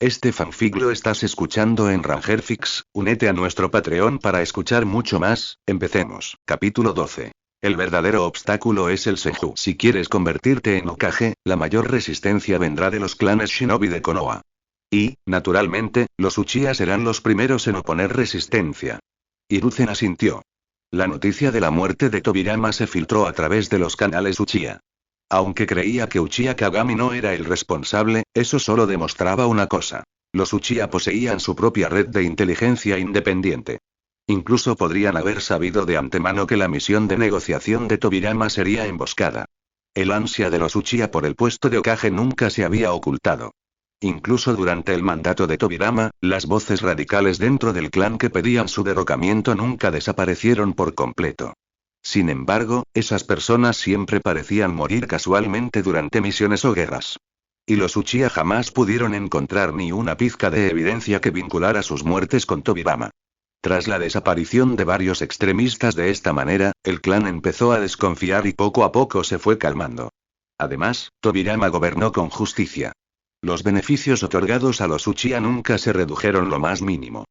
Este fanfic lo estás escuchando en Rangerfix, únete a nuestro Patreon para escuchar mucho más, empecemos. Capítulo 12. El verdadero obstáculo es el Senju. Si quieres convertirte en Hokage, la mayor resistencia vendrá de los clanes Shinobi de Konoha. Y, naturalmente, los Uchiha serán los primeros en oponer resistencia. Hiruzen asintió. La noticia de la muerte de Tobirama se filtró a través de los canales Uchiha. Aunque creía que Uchiha Kagami no era el responsable, eso solo demostraba una cosa. Los Uchiha poseían su propia red de inteligencia independiente. Incluso podrían haber sabido de antemano que la misión de negociación de Tobirama sería emboscada. El ansia de los Uchiha por el puesto de Hokage nunca se había ocultado. Incluso durante el mandato de Tobirama, las voces radicales dentro del clan que pedían su derrocamiento nunca desaparecieron por completo. Sin embargo, esas personas siempre parecían morir casualmente durante misiones o guerras. Y los Uchiha jamás pudieron encontrar ni una pizca de evidencia que vinculara sus muertes con Tobirama. Tras la desaparición de varios extremistas de esta manera, el clan empezó a desconfiar y poco a poco se fue calmando. Además, Tobirama gobernó con justicia. Los beneficios otorgados a los Uchiha nunca se redujeron lo más mínimo.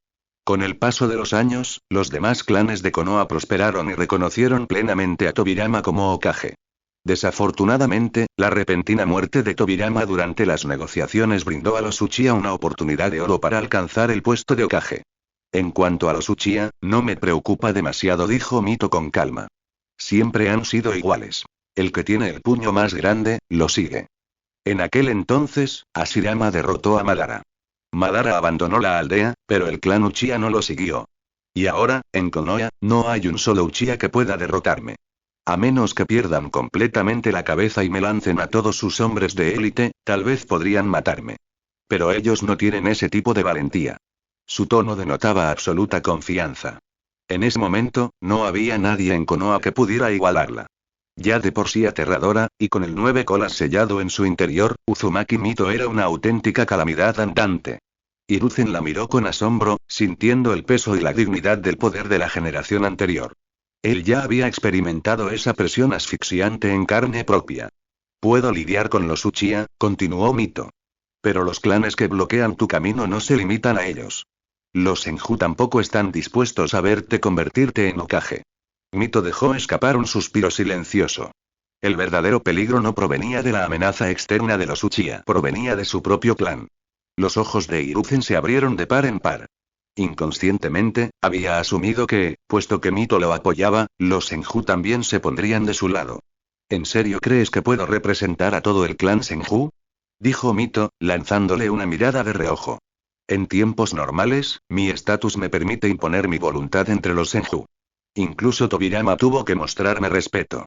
Con el paso de los años, los demás clanes de Konoha prosperaron y reconocieron plenamente a Tobirama como Hokage. Desafortunadamente, la repentina muerte de Tobirama durante las negociaciones brindó a los Uchiha una oportunidad de oro para alcanzar el puesto de Hokage. En cuanto a los Uchiha, no me preocupa demasiado, dijo Mito con calma. Siempre han sido iguales. El que tiene el puño más grande, lo sigue. En aquel entonces, Hashirama derrotó a Madara. Madara abandonó la aldea, pero el clan Uchiha no lo siguió. Y ahora, en Konoha, no hay un solo Uchiha que pueda derrotarme. A menos que pierdan completamente la cabeza y me lancen a todos sus hombres de élite, tal vez podrían matarme. Pero ellos no tienen ese tipo de valentía. Su tono denotaba absoluta confianza. En ese momento, no había nadie en Konoha que pudiera igualarla. Ya de por sí aterradora, y con el 9 colas sellado en su interior, Uzumaki Mito era una auténtica calamidad andante. Hiruzen la miró con asombro, sintiendo el peso y la dignidad del poder de la generación anterior. Él ya había experimentado esa presión asfixiante en carne propia. Puedo lidiar con los Uchiha, continuó Mito. Pero los clanes que bloquean tu camino no se limitan a ellos. Los Senju tampoco están dispuestos a verte convertirte en Hokage. Mito dejó escapar un suspiro silencioso. El verdadero peligro no provenía de la amenaza externa de los Uchiha, provenía de su propio clan. Los ojos de Hiruzen se abrieron de par en par. Inconscientemente, había asumido que, puesto que Mito lo apoyaba, los Senju también se pondrían de su lado. ¿En serio crees que puedo representar a todo el clan Senju? Dijo Mito, lanzándole una mirada de reojo. En tiempos normales, mi estatus me permite imponer mi voluntad entre los Senju. Incluso Tobirama tuvo que mostrarme respeto.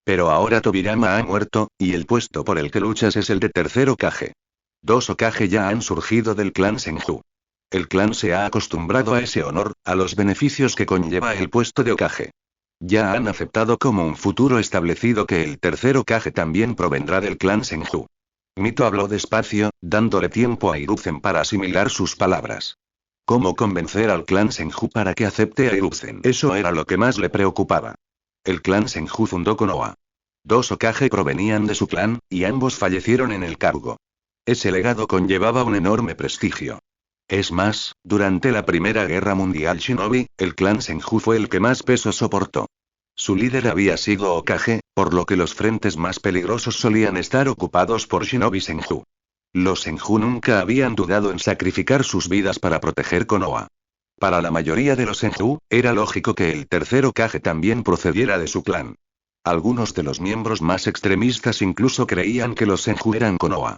Pero ahora Tobirama ha muerto, y el puesto por el que luchas es el de tercer Hokage. 2 Hokage ya han surgido del clan Senju. El clan se ha acostumbrado a ese honor, a los beneficios que conlleva el puesto de Hokage. Ya han aceptado como un futuro establecido que el tercer Hokage también provendrá del clan Senju. Mito habló despacio, dándole tiempo a Hiruzen para asimilar sus palabras. ¿Cómo convencer al clan Senju para que acepte a Hiruzen? Eso era lo que más le preocupaba. El clan Senju fundó Konoha. 2 Hokage provenían de su clan, y ambos fallecieron en el cargo. Ese legado conllevaba un enorme prestigio. Es más, durante la Primera Guerra Mundial Shinobi, el clan Senju fue el que más peso soportó. Su líder había sido Hokage, por lo que los frentes más peligrosos solían estar ocupados por Shinobi Senju. Los Senju nunca habían dudado en sacrificar sus vidas para proteger Konoha. Para la mayoría de los Senju, era lógico que el tercer Hokage también procediera de su clan. Algunos de los miembros más extremistas incluso creían que los Senju eran Konoha.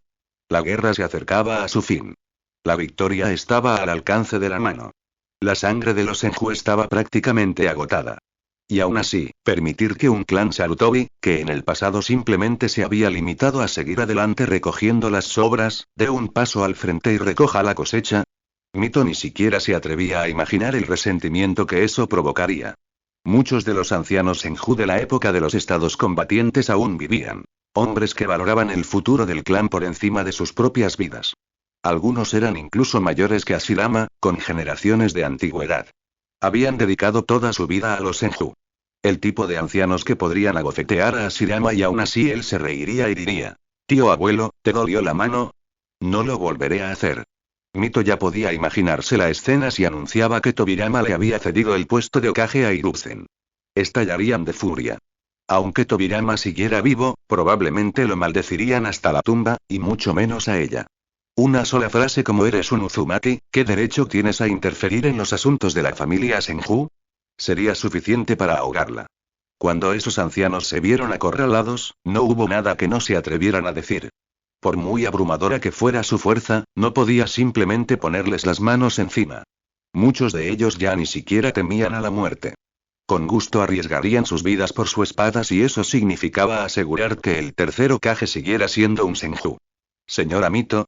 La guerra se acercaba a su fin. La victoria estaba al alcance de la mano. La sangre de los Senju estaba prácticamente agotada. Y aún así, permitir que un clan Sarutobi, que en el pasado simplemente se había limitado a seguir adelante recogiendo las sobras, dé un paso al frente y recoja la cosecha. Mito ni siquiera se atrevía a imaginar el resentimiento que eso provocaría. Muchos de los ancianos Senju de la época de los estados combatientes aún vivían. Hombres que valoraban el futuro del clan por encima de sus propias vidas. Algunos eran incluso mayores que Hashirama, con generaciones de antigüedad. Habían dedicado toda su vida a los Senju. El tipo de ancianos que podrían agofetear a Hashirama y aún así él se reiría y diría: «Tío abuelo, ¿te dolió la mano? No lo volveré a hacer». Mito ya podía imaginarse la escena si anunciaba que Tobirama le había cedido el puesto de Hokage a Hiruzen. Estallarían de furia. Aunque Tobirama siguiera vivo, probablemente lo maldecirían hasta la tumba, y mucho menos a ella. Una sola frase como eres un Uzumaki, ¿qué derecho tienes a interferir en los asuntos de la familia Senju? Sería suficiente para ahogarla. Cuando esos ancianos se vieron acorralados, no hubo nada que no se atrevieran a decir. Por muy abrumadora que fuera su fuerza, no podía simplemente ponerles las manos encima. Muchos de ellos ya ni siquiera temían a la muerte. Con gusto arriesgarían sus vidas por su espada si eso significaba asegurar que el tercer Hokage siguiera siendo un Senju. Señora Mito,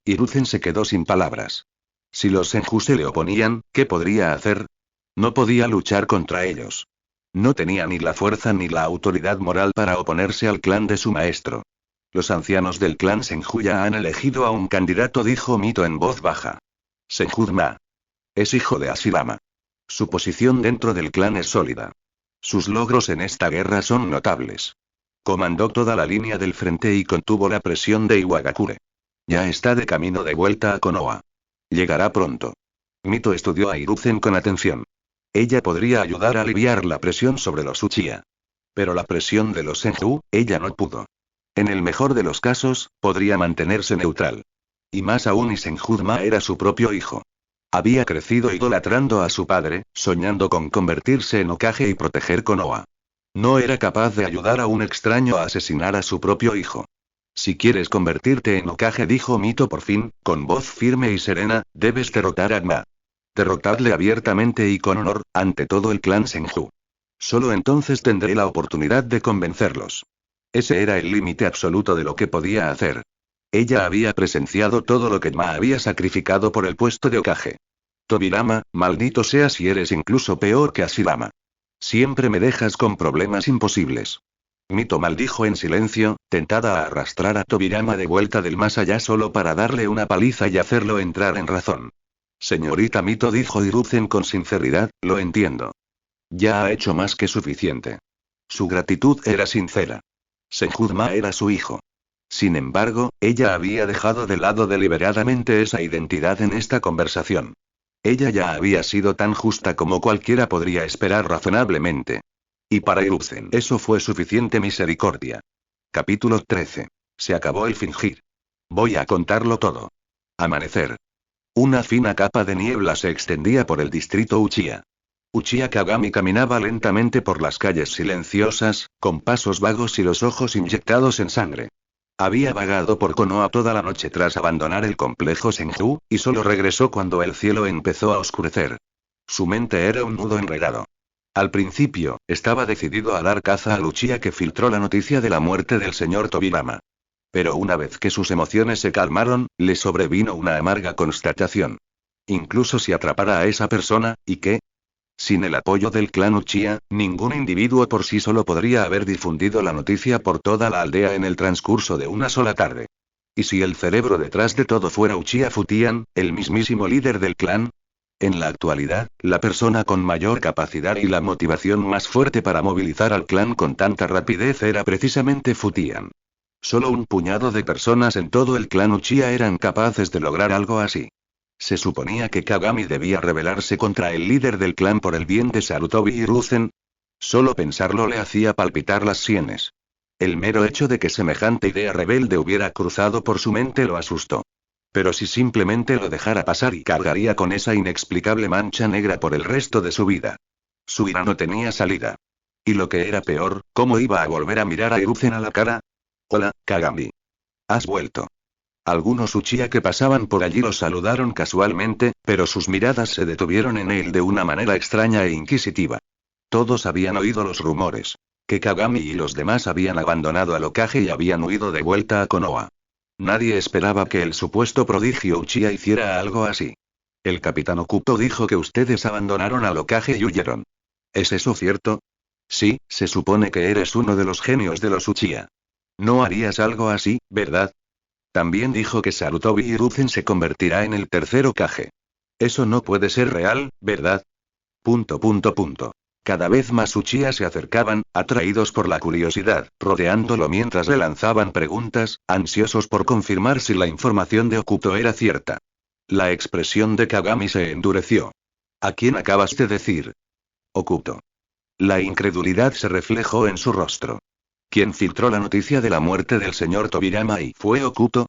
Hiruzen se quedó sin palabras. Si los Senju se le oponían, ¿qué podría hacer? No podía luchar contra ellos. No tenía ni la fuerza ni la autoridad moral para oponerse al clan de su maestro. Los ancianos del clan Senju ya han elegido a un candidato, dijo Mito en voz baja. Senju-ma. Es hijo de Hashirama. Su posición dentro del clan es sólida. Sus logros en esta guerra son notables. Comandó toda la línea del frente y contuvo la presión de Iwagakure. Ya está de camino de vuelta a Konoha. Llegará pronto. Mito estudió a Hiruzen con atención. Ella podría ayudar a aliviar la presión sobre los Uchiha. Pero la presión de los Senju, ella no pudo. En el mejor de los casos, podría mantenerse neutral. Y más aún y Senju-ma era su propio hijo. Había crecido idolatrando a su padre, soñando con convertirse en Hokage y proteger Konoha. No era capaz de ayudar a un extraño a asesinar a su propio hijo. Si quieres convertirte en Hokage, dijo Mito por fin, con voz firme y serena, debes derrotar a Ma. Derrotadle abiertamente y con honor, ante todo el clan Senju. Solo entonces tendré la oportunidad de convencerlos. Ese era el límite absoluto de lo que podía hacer. Ella había presenciado todo lo que Ma había sacrificado por el puesto de Hokage. Tobirama, maldito seas si eres incluso peor que Hashirama. Siempre me dejas con problemas imposibles. Mito maldijo en silencio, tentada a arrastrar a Tobirama de vuelta del más allá solo para darle una paliza y hacerlo entrar en razón. Señorita Mito, dijo Hiruzen con sinceridad, lo entiendo. Ya ha hecho más que suficiente. Su gratitud era sincera. Senju-ma era su hijo. Sin embargo, ella había dejado de lado deliberadamente esa identidad en esta conversación. Ella ya había sido tan justa como cualquiera podría esperar razonablemente. Y para Hiruzen eso fue suficiente misericordia. Capítulo 13. Se acabó el fingir. Voy a contarlo todo. Amanecer. Una fina capa de niebla se extendía por el distrito Uchiha. Uchiha Kagami caminaba lentamente por las calles silenciosas, con pasos vagos y los ojos inyectados en sangre. Había vagado por Konoha toda la noche tras abandonar el complejo Senju, y solo regresó cuando el cielo empezó a oscurecer. Su mente era un nudo enredado. Al principio, estaba decidido a dar caza al Uchiha que filtró la noticia de la muerte del señor Tobirama. Pero una vez que sus emociones se calmaron, le sobrevino una amarga constatación. Incluso si atrapara a esa persona, ¿y qué? Sin el apoyo del clan Uchiha, ningún individuo por sí solo podría haber difundido la noticia por toda la aldea en el transcurso de una sola tarde. ¿Y si el cerebro detrás de todo fuera Uchiha Futian, el mismísimo líder del clan? En la actualidad, la persona con mayor capacidad y la motivación más fuerte para movilizar al clan con tanta rapidez era precisamente Futian. Solo un puñado de personas en todo el clan Uchiha eran capaces de lograr algo así. Se suponía que Kagami debía rebelarse contra el líder del clan por el bien de Sarutobi y Hiruzen. Solo pensarlo le hacía palpitar las sienes. El mero hecho de que semejante idea rebelde hubiera cruzado por su mente lo asustó. Pero si simplemente lo dejara pasar y cargaría con esa inexplicable mancha negra por el resto de su vida. Su ira no tenía salida. Y lo que era peor, ¿cómo iba a volver a mirar a Hiruzen a la cara? Hola, Kagami. ¿Has vuelto? Algunos Uchiha que pasaban por allí lo saludaron casualmente, pero sus miradas se detuvieron en él de una manera extraña e inquisitiva. Todos habían oído los rumores. Que Kagami y los demás habían abandonado al Hokage y habían huido de vuelta a Konoha. Nadie esperaba que el supuesto prodigio Uchiha hiciera algo así. El capitán Okuto dijo que ustedes abandonaron al Hokage y huyeron. ¿Es eso cierto? Sí, se supone que eres uno de los genios de los Uchiha. No harías algo así, ¿verdad? También dijo que Sarutobi Hiruzen se convertirá en el tercer Hokage. Eso no puede ser real, ¿verdad? ... Cada vez más Uchiha se acercaban, atraídos por la curiosidad, rodeándolo mientras le lanzaban preguntas, ansiosos por confirmar si la información de Okuto era cierta. La expresión de Kagami se endureció. ¿A quién acabas de decir? Okuto. La incredulidad se reflejó en su rostro. ¿Quién filtró la noticia de la muerte del señor Tobirama y fue Okuto?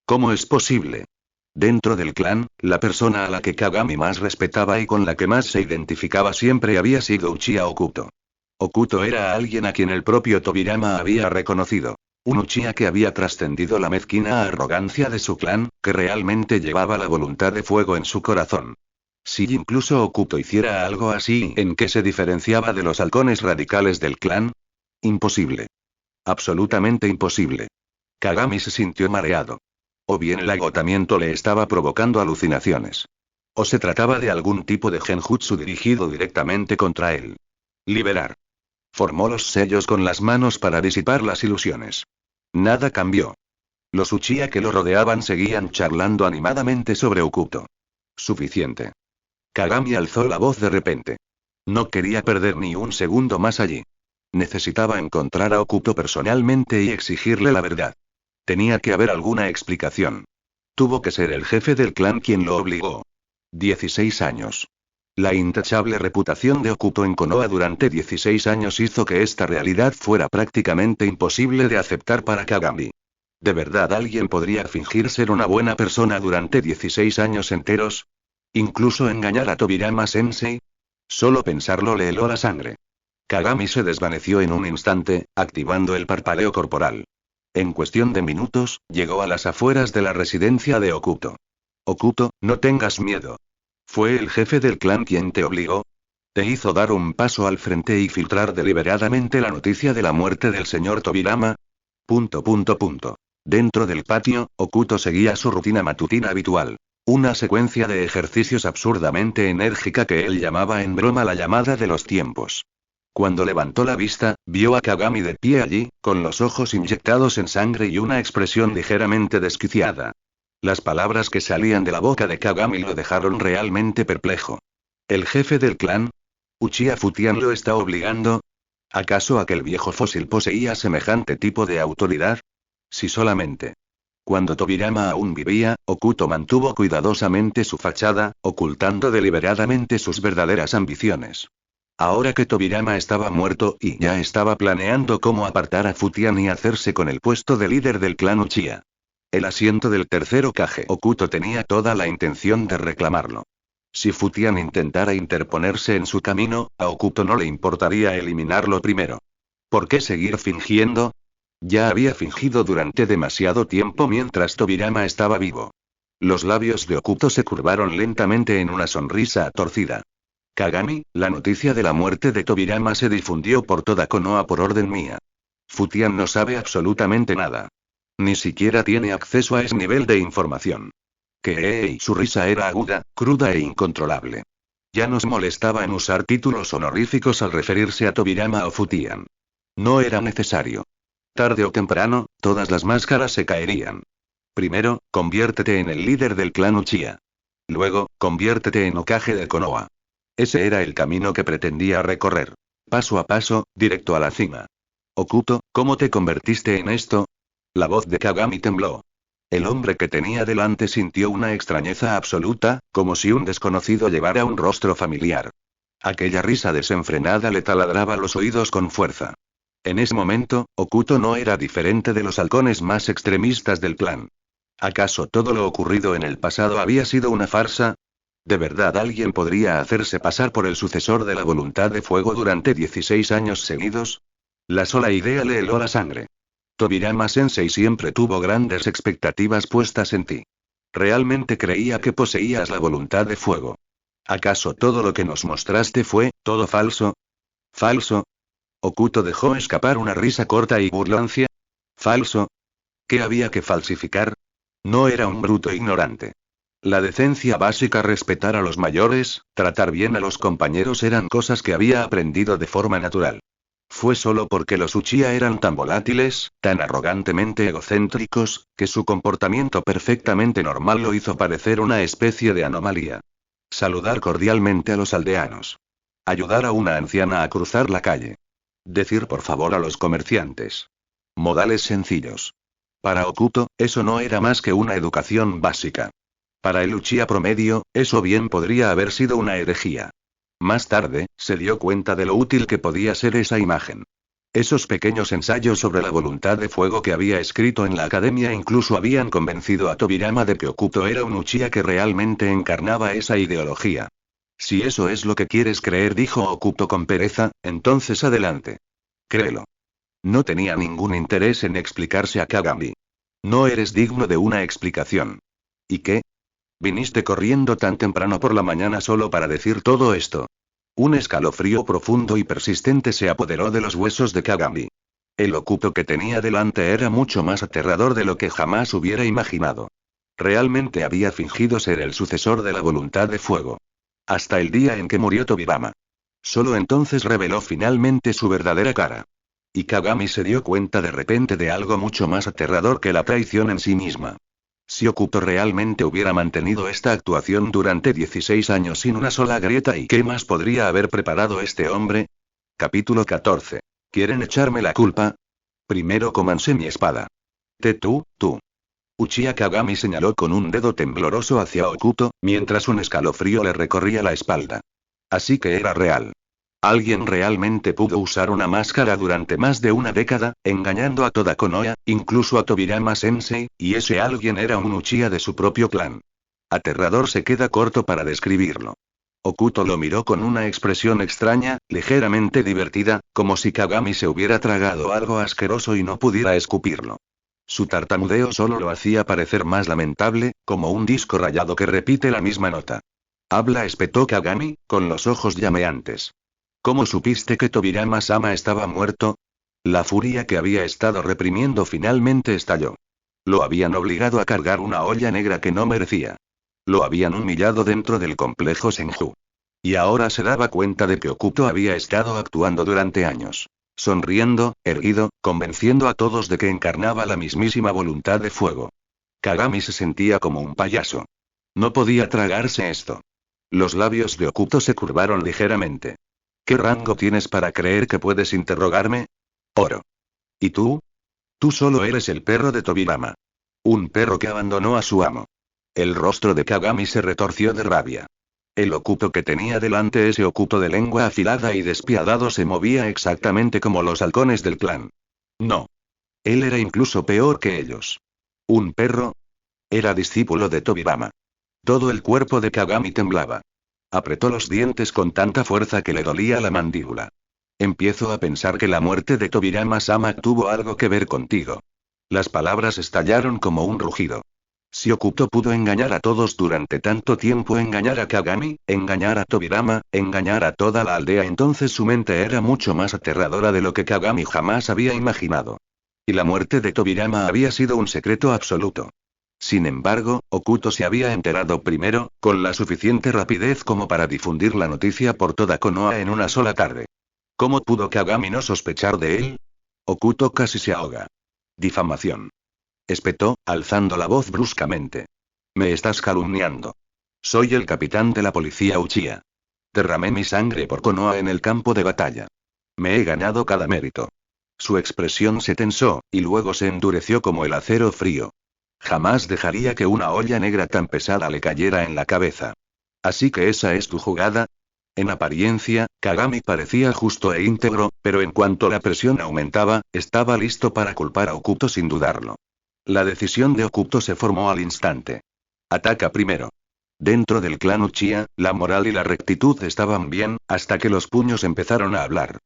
¿Cómo es posible? Dentro del clan, la persona a la que Kagami más respetaba y con la que más se identificaba siempre había sido Uchiha Okuto. Okuto era alguien a quien el propio Tobirama había reconocido. Un Uchiha que había trascendido la mezquina arrogancia de su clan, que realmente llevaba la voluntad de fuego en su corazón. Si incluso Okuto hiciera algo así, ¿en qué se diferenciaba de los halcones radicales del clan? Imposible. Absolutamente imposible. Kagami se sintió mareado. O bien el agotamiento le estaba provocando alucinaciones. O se trataba de algún tipo de genjutsu dirigido directamente contra él. Liberar. Formó los sellos con las manos para disipar las ilusiones. Nada cambió. Los Uchiha que lo rodeaban seguían charlando animadamente sobre Okuto. Suficiente. Kagami alzó la voz de repente. No quería perder ni un segundo más allí. Necesitaba encontrar a Okuto personalmente y exigirle la verdad. Tenía que haber alguna explicación. Tuvo que ser el jefe del clan quien lo obligó. 16 años. La intachable reputación de Okuto en Konoha durante 16 años hizo que esta realidad fuera prácticamente imposible de aceptar para Kagami. ¿De verdad alguien podría fingir ser una buena persona durante 16 años enteros? ¿Incluso engañar a Tobirama-sensei? Solo pensarlo le heló la sangre. Kagami se desvaneció en un instante, activando el parpadeo corporal. En cuestión de minutos, llegó a las afueras de la residencia de Okuto. Okuto, no tengas miedo. ¿Fue el jefe del clan quien te obligó? ¿Te hizo dar un paso al frente y filtrar deliberadamente la noticia de la muerte del señor Tobirama? Dentro del patio, Okuto seguía su rutina matutina habitual. Una secuencia de ejercicios absurdamente enérgica que él llamaba en broma la llamada de los tiempos. Cuando levantó la vista, vio a Kagami de pie allí, con los ojos inyectados en sangre y una expresión ligeramente desquiciada. Las palabras que salían de la boca de Kagami lo dejaron realmente perplejo. ¿El jefe del clan? ¿Uchiha Futian lo está obligando? ¿Acaso aquel viejo fósil poseía semejante tipo de autoridad? Si solamente. Cuando Tobirama aún vivía, Okuto mantuvo cuidadosamente su fachada, ocultando deliberadamente sus verdaderas ambiciones. Ahora que Tobirama estaba muerto y ya estaba planeando cómo apartar a Futian y hacerse con el puesto de líder del clan Uchiha. El asiento del tercer Hokage Okuto tenía toda la intención de reclamarlo. Si Futian intentara interponerse en su camino, a Okuto no le importaría eliminarlo primero. ¿Por qué seguir fingiendo? Ya había fingido durante demasiado tiempo mientras Tobirama estaba vivo. Los labios de Okuto se curvaron lentamente en una sonrisa torcida. Kagami, la noticia de la muerte de Tobirama se difundió por toda Konoha por orden mía. Futian no sabe absolutamente nada. Ni siquiera tiene acceso a ese nivel de información. Su risa era aguda, cruda e incontrolable. Ya nos molestaba en usar títulos honoríficos al referirse a Tobirama o Futian. No era necesario. Tarde o temprano, todas las máscaras se caerían. Primero, conviértete en el líder del clan Uchiha. Luego, conviértete en Hokage de Konoha. Ese era el camino que pretendía recorrer. Paso a paso, directo a la cima. Okuto, ¿cómo te convertiste en esto? La voz de Kagami tembló. El hombre que tenía delante sintió una extrañeza absoluta, como si un desconocido llevara un rostro familiar. Aquella risa desenfrenada le taladraba los oídos con fuerza. En ese momento, Okuto no era diferente de los halcones más extremistas del clan. ¿Acaso todo lo ocurrido en el pasado había sido una farsa? ¿De verdad alguien podría hacerse pasar por el sucesor de la voluntad de fuego durante 16 años seguidos? La sola idea le heló la sangre. Tobirama-sensei siempre tuvo grandes expectativas puestas en ti. Realmente creía que poseías la voluntad de fuego. ¿Acaso todo lo que nos mostraste fue, todo falso? ¿Falso? Okuto dejó escapar una risa corta y burlancia. ¿Falso? ¿Qué había que falsificar? No era un bruto ignorante. La decencia básica, respetar a los mayores, tratar bien a los compañeros eran cosas que había aprendido de forma natural. Fue solo porque los Uchiha eran tan volátiles, tan arrogantemente egocéntricos, que su comportamiento perfectamente normal lo hizo parecer una especie de anomalía. Saludar cordialmente a los aldeanos. Ayudar a una anciana a cruzar la calle. Decir por favor a los comerciantes. Modales sencillos. Para Okuto, eso no era más que una educación básica. Para el Uchiha promedio, eso bien podría haber sido una herejía. Más tarde, se dio cuenta de lo útil que podía ser esa imagen. Esos pequeños ensayos sobre la voluntad de fuego que había escrito en la academia incluso habían convencido a Tobirama de que Okuto era un Uchiha que realmente encarnaba esa ideología. Si eso es lo que quieres creer, dijo Okuto con pereza, entonces adelante. Créelo. No tenía ningún interés en explicarse a Kagami. No eres digno de una explicación. ¿Y qué? ¿Viniste corriendo tan temprano por la mañana solo para decir todo esto? Un escalofrío profundo y persistente se apoderó de los huesos de Kagami. El Okuto que tenía delante era mucho más aterrador de lo que jamás hubiera imaginado. Realmente había fingido ser el sucesor de la voluntad de fuego. Hasta el día en que murió Tobirama. Solo entonces reveló finalmente su verdadera cara. Y Kagami se dio cuenta de repente de algo mucho más aterrador que la traición en sí misma. Si Okuto realmente hubiera mantenido esta actuación durante 16 años sin una sola grieta, ¿y qué más podría haber preparado este hombre? Capítulo 14. ¿Quieren echarme la culpa? Primero cómanse mi espada. Tú. Uchiha Kagami señaló con un dedo tembloroso hacia Okuto, mientras un escalofrío le recorría la espalda. Así que era real. Alguien realmente pudo usar una máscara durante más de una década, engañando a toda Konoha, incluso a Tobirama Sensei, y ese alguien era un Uchiha de su propio clan. Aterrador se queda corto para describirlo. Okuto lo miró con una expresión extraña, ligeramente divertida, como si Kagami se hubiera tragado algo asqueroso y no pudiera escupirlo. Su tartamudeo solo lo hacía parecer más lamentable, como un disco rayado que repite la misma nota. Habla, espetó Kagami, con los ojos llameantes. ¿Cómo supiste que Tobirama-sama estaba muerto? La furia que había estado reprimiendo finalmente estalló. Lo habían obligado a cargar una olla negra que no merecía. Lo habían humillado dentro del complejo Senju. Y ahora se daba cuenta de que Okuto había estado actuando durante años. Sonriendo, erguido, convenciendo a todos de que encarnaba la mismísima voluntad de fuego. Kagami se sentía como un payaso. No podía tragarse esto. Los labios de Okuto se curvaron ligeramente. ¿Qué rango tienes para creer que puedes interrogarme? Oro. ¿Y tú? Tú solo eres el perro de Tobirama. Un perro que abandonó a su amo. El rostro de Kagami se retorció de rabia. El Okuto que tenía delante, ese Okuto de lengua afilada y despiadado, se movía exactamente como los halcones del clan. No. Él era incluso peor que ellos. ¿Un perro? Era discípulo de Tobirama. Todo el cuerpo de Kagami temblaba. Apretó los dientes con tanta fuerza que le dolía la mandíbula. Empiezo a pensar que la muerte de Tobirama-sama tuvo algo que ver contigo. Las palabras estallaron como un rugido. Si Okuto pudo engañar a todos durante tanto tiempo, engañar a Kagami, engañar a Tobirama, engañar a toda la aldea, entonces su mente era mucho más aterradora de lo que Kagami jamás había imaginado. Y la muerte de Tobirama había sido un secreto absoluto. Sin embargo, Okuto se había enterado primero, con la suficiente rapidez como para difundir la noticia por toda Konoha en una sola tarde. ¿Cómo pudo Kagami no sospechar de él? Okuto casi se ahoga. Difamación. Espetó, alzando la voz bruscamente. Me estás calumniando. Soy el capitán de la policía Uchiha. Derramé mi sangre por Konoha en el campo de batalla. Me he ganado cada mérito. Su expresión se tensó, y luego se endureció como el acero frío. Jamás dejaría que una olla negra tan pesada le cayera en la cabeza. ¿Así que esa es tu jugada? En apariencia, Kagami parecía justo e íntegro, pero en cuanto la presión aumentaba, estaba listo para culpar a Okuto sin dudarlo. La decisión de Okuto se formó al instante. Ataca primero. Dentro del clan Uchiha, la moral y la rectitud estaban bien, hasta que los puños empezaron a hablar.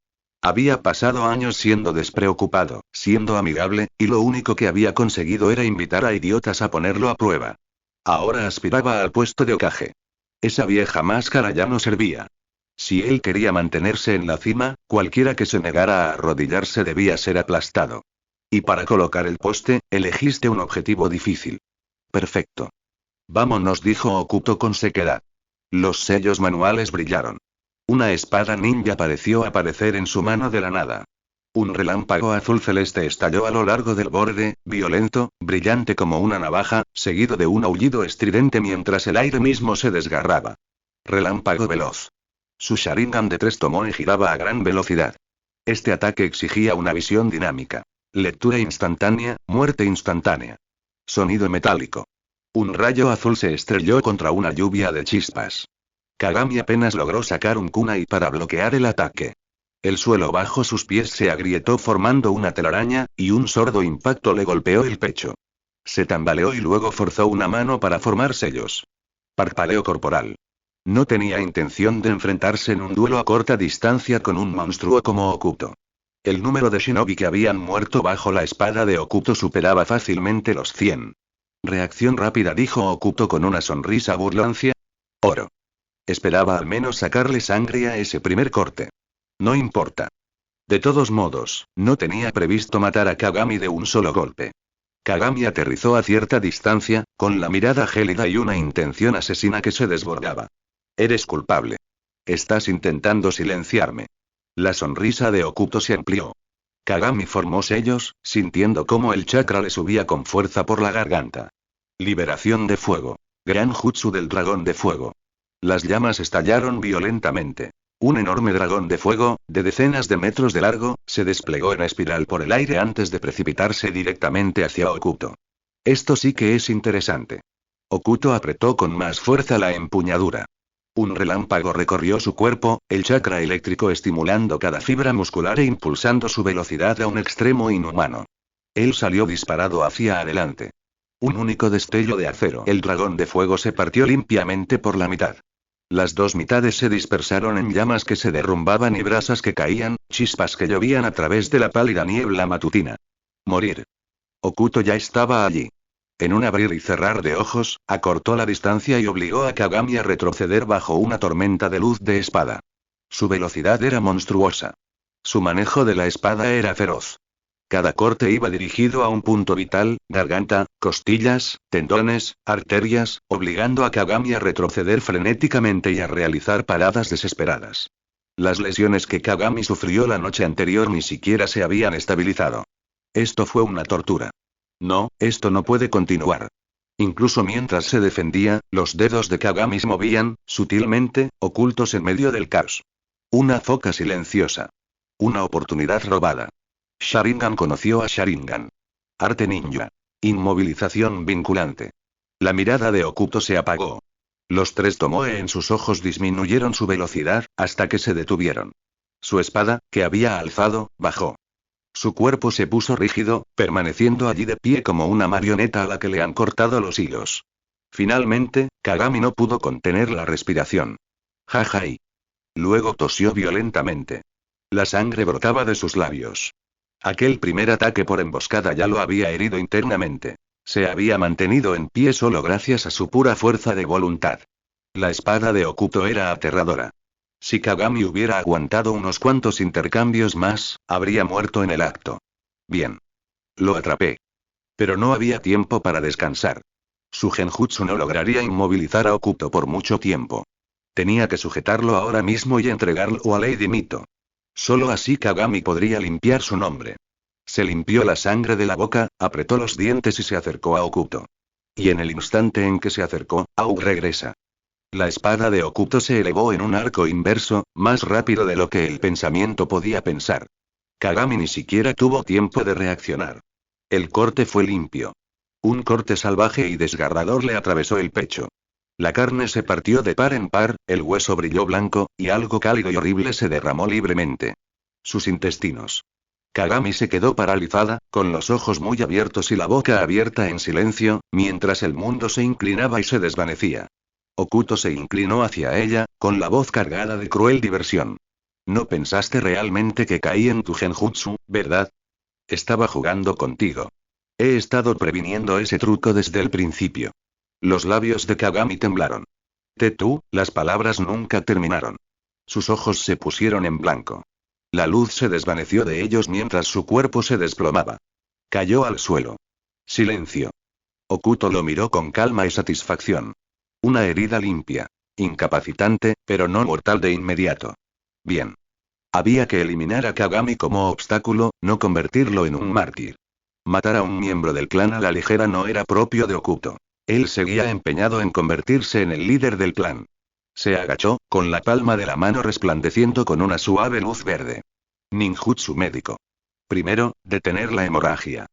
Había pasado años siendo despreocupado, siendo amigable, y lo único que había conseguido era invitar a idiotas a ponerlo a prueba. Ahora aspiraba al puesto de Hokage. Esa vieja máscara ya no servía. Si él quería mantenerse en la cima, cualquiera que se negara a arrodillarse debía ser aplastado. Y para colocar el poste, elegiste un objetivo difícil. Perfecto. Vámonos, dijo Okuto con sequedad. Los sellos manuales brillaron. Una espada ninja pareció aparecer en su mano de la nada. Un relámpago azul celeste estalló a lo largo del borde, violento, brillante como una navaja, seguido de un aullido estridente mientras el aire mismo se desgarraba. Relámpago veloz. Su Sharingan de 3 tomó y giraba a gran velocidad. Este ataque exigía una visión dinámica. Lectura instantánea, muerte instantánea. Sonido metálico. Un rayo azul se estrelló contra una lluvia de chispas. Kagami apenas logró sacar un kunai para bloquear el ataque. El suelo bajo sus pies se agrietó formando una telaraña, y un sordo impacto le golpeó el pecho. Se tambaleó y luego forzó una mano para formar sellos. Parpadeo corporal. No tenía intención de enfrentarse en un duelo a corta distancia con un monstruo como Okuto. El número de shinobi que habían muerto bajo la espada de Okuto superaba fácilmente los 100. Reacción rápida, dijo Okuto con una sonrisa burlancia. Oro. Esperaba al menos sacarle sangre a ese primer corte. No importa. De todos modos, no tenía previsto matar a Kagami de un solo golpe. Kagami aterrizó a cierta distancia, con la mirada gélida y una intención asesina que se desbordaba. Eres culpable. Estás intentando silenciarme. La sonrisa de Okuto se amplió. Kagami formó sellos, sintiendo cómo el chakra le subía con fuerza por la garganta. Liberación de fuego. Gran jutsu del dragón de fuego. Las llamas estallaron violentamente. Un enorme dragón de fuego, de decenas de metros de largo, se desplegó en espiral por el aire antes de precipitarse directamente hacia Okuto. Esto sí que es interesante. Okuto apretó con más fuerza la empuñadura. Un relámpago recorrió su cuerpo, el chakra eléctrico estimulando cada fibra muscular e impulsando su velocidad a un extremo inhumano. Él salió disparado hacia adelante. Un único destello de acero. El dragón de fuego se partió limpiamente por la mitad. Las dos mitades se dispersaron en llamas que se derrumbaban y brasas que caían, chispas que llovían a través de la pálida niebla matutina. Morir. Okuto ya estaba allí. En un abrir y cerrar de ojos, acortó la distancia y obligó a Kagami a retroceder bajo una tormenta de luz de espada. Su velocidad era monstruosa. Su manejo de la espada era feroz. Cada corte iba dirigido a un punto vital, garganta, costillas, tendones, arterias, obligando a Kagami a retroceder frenéticamente y a realizar paradas desesperadas. Las lesiones que Kagami sufrió la noche anterior ni siquiera se habían estabilizado. Esto fue una tortura. No, esto no puede continuar. Incluso mientras se defendía, los dedos de Kagami se movían, sutilmente, ocultos en medio del caos. Una foca silenciosa. Una oportunidad robada. Sharingan conoció a Sharingan. Arte ninja. Inmovilización vinculante. La mirada de Okuto se apagó. Los tres tomoe en sus ojos disminuyeron su velocidad, hasta que se detuvieron. Su espada, que había alzado, bajó. Su cuerpo se puso rígido, permaneciendo allí de pie como una marioneta a la que le han cortado los hilos. Finalmente, Kagami no pudo contener la respiración. Jajai. Luego tosió violentamente. La sangre brotaba de sus labios. Aquel primer ataque por emboscada ya lo había herido internamente. Se había mantenido en pie solo gracias a su pura fuerza de voluntad. La espada de Okuto era aterradora. Si Kagami hubiera aguantado unos cuantos intercambios más, habría muerto en el acto. Bien. Lo atrapé. Pero no había tiempo para descansar. Su genjutsu no lograría inmovilizar a Okuto por mucho tiempo. Tenía que sujetarlo ahora mismo y entregarlo a Lady Mito. Solo así Kagami podría limpiar su nombre. Se limpió la sangre de la boca, apretó los dientes y se acercó a Okuto. Y en el instante en que se acercó, Aug regresa. La espada de Okuto se elevó en un arco inverso, más rápido de lo que el pensamiento podía pensar. Kagami ni siquiera tuvo tiempo de reaccionar. El corte fue limpio. Un corte salvaje y desgarrador le atravesó el pecho. La carne se partió de par en par, el hueso brilló blanco, y algo cálido y horrible se derramó libremente. Sus intestinos. Kagami se quedó paralizada, con los ojos muy abiertos y la boca abierta en silencio, mientras el mundo se inclinaba y se desvanecía. Okuto se inclinó hacia ella, con la voz cargada de cruel diversión. No pensaste realmente que caí en tu genjutsu, ¿verdad? Estaba jugando contigo. He estado previniendo ese truco desde el principio. Los labios de Kagami temblaron. Tú, las palabras nunca terminaron. Sus ojos se pusieron en blanco. La luz se desvaneció de ellos mientras su cuerpo se desplomaba. Cayó al suelo. Silencio. Okuto lo miró con calma y satisfacción. Una herida limpia. Incapacitante, pero no mortal de inmediato. Bien. Había que eliminar a Kagami como obstáculo, no convertirlo en un mártir. Matar a un miembro del clan a la ligera no era propio de Okuto. Él seguía empeñado en convertirse en el líder del clan. Se agachó, con la palma de la mano resplandeciendo con una suave luz verde. Ninjutsu médico. Primero, detener la hemorragia.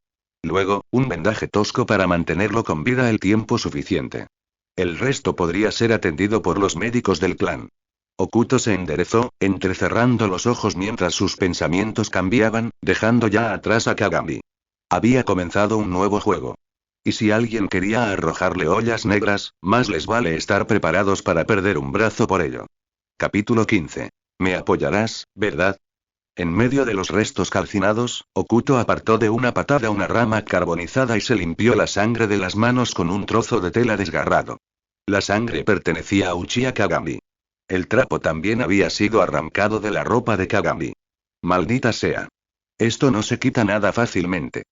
Luego, un vendaje tosco para mantenerlo con vida el tiempo suficiente. El resto podría ser atendido por los médicos del clan. Okuto se enderezó, entrecerrando los ojos mientras sus pensamientos cambiaban, dejando ya atrás a Kagami. Había comenzado un nuevo juego. Y si alguien quería arrojarle ollas negras, más les vale estar preparados para perder un brazo por ello. Capítulo 15. Me apoyarás, ¿verdad? En medio de los restos calcinados, Okuto apartó de una patada una rama carbonizada y se limpió la sangre de las manos con un trozo de tela desgarrado. La sangre pertenecía a Uchiha Kagami. El trapo también había sido arrancado de la ropa de Kagami. Maldita sea. Esto no se quita nada fácilmente.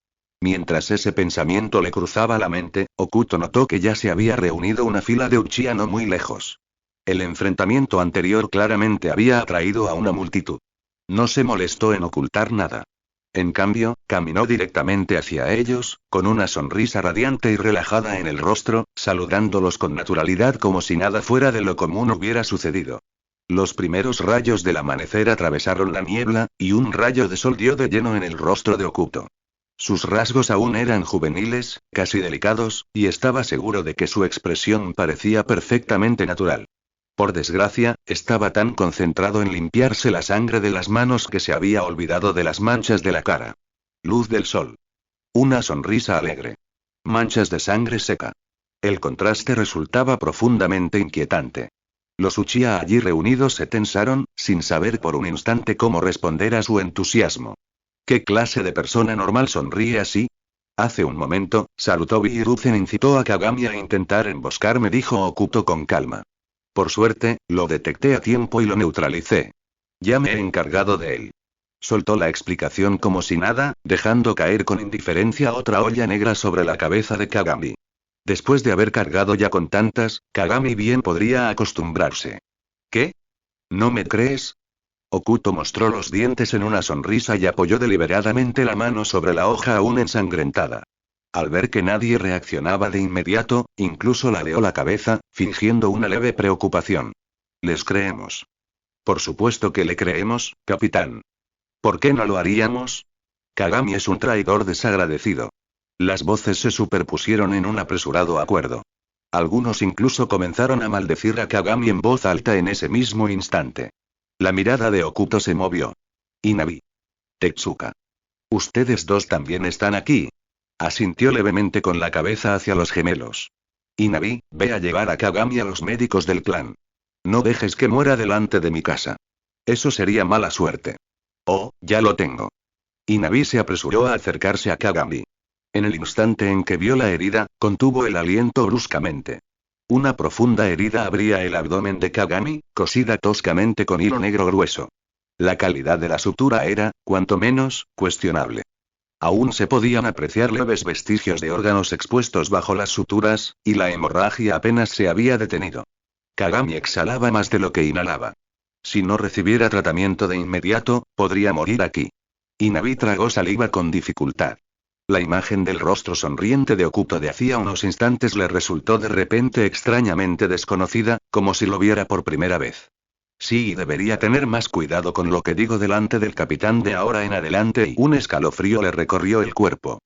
Mientras ese pensamiento le cruzaba la mente, Okuto notó que ya se había reunido una fila de Uchiha no muy lejos. El enfrentamiento anterior claramente había atraído a una multitud. No se molestó en ocultar nada. En cambio, caminó directamente hacia ellos, con una sonrisa radiante y relajada en el rostro, saludándolos con naturalidad como si nada fuera de lo común hubiera sucedido. Los primeros rayos del amanecer atravesaron la niebla, y un rayo de sol dio de lleno en el rostro de Okuto. Sus rasgos aún eran juveniles, casi delicados, y estaba seguro de que su expresión parecía perfectamente natural. Por desgracia, estaba tan concentrado en limpiarse la sangre de las manos que se había olvidado de las manchas de la cara. Luz del sol. Una sonrisa alegre. Manchas de sangre seca. El contraste resultaba profundamente inquietante. Los Uchiha allí reunidos se tensaron, sin saber por un instante cómo responder a su entusiasmo. ¿Qué clase de persona normal sonríe así? Hace un momento, Sarutobi Hiruzen incitó a Kagami a intentar emboscarme, dijo Okuto con calma. Por suerte, lo detecté a tiempo y lo neutralicé. Ya me he encargado de él. Soltó la explicación como si nada, dejando caer con indiferencia otra olla negra sobre la cabeza de Kagami. Después de haber cargado ya con tantas, Kagami bien podría acostumbrarse. ¿Qué? ¿No me crees? Okuto mostró los dientes en una sonrisa y apoyó deliberadamente la mano sobre la hoja aún ensangrentada. Al ver que nadie reaccionaba de inmediato, incluso ladeó la cabeza, fingiendo una leve preocupación. ¿Les creemos? Por supuesto que le creemos, capitán. ¿Por qué no lo haríamos? Kagami es un traidor desagradecido. Las voces se superpusieron en un apresurado acuerdo. Algunos incluso comenzaron a maldecir a Kagami en voz alta en ese mismo instante. La mirada de Okuto se movió. Inabi. Tetsuka. Ustedes dos también están aquí. Asintió levemente con la cabeza hacia los gemelos. Inabi, ve a llevar a Kagami a los médicos del clan. No dejes que muera delante de mi casa. Eso sería mala suerte. Oh, ya lo tengo. Inabi se apresuró a acercarse a Kagami. En el instante en que vio la herida, contuvo el aliento bruscamente. Una profunda herida abría el abdomen de Kagami, cosida toscamente con hilo negro grueso. La calidad de la sutura era, cuanto menos, cuestionable. Aún se podían apreciar leves vestigios de órganos expuestos bajo las suturas, y la hemorragia apenas se había detenido. Kagami exhalaba más de lo que inhalaba. Si no recibiera tratamiento de inmediato, podría morir aquí. Inabi tragó saliva con dificultad. La imagen del rostro sonriente de Okuto de hacía unos instantes le resultó de repente extrañamente desconocida, como si lo viera por primera vez. Sí, debería tener más cuidado con lo que digo delante del capitán de ahora en adelante, y un escalofrío le recorrió el cuerpo.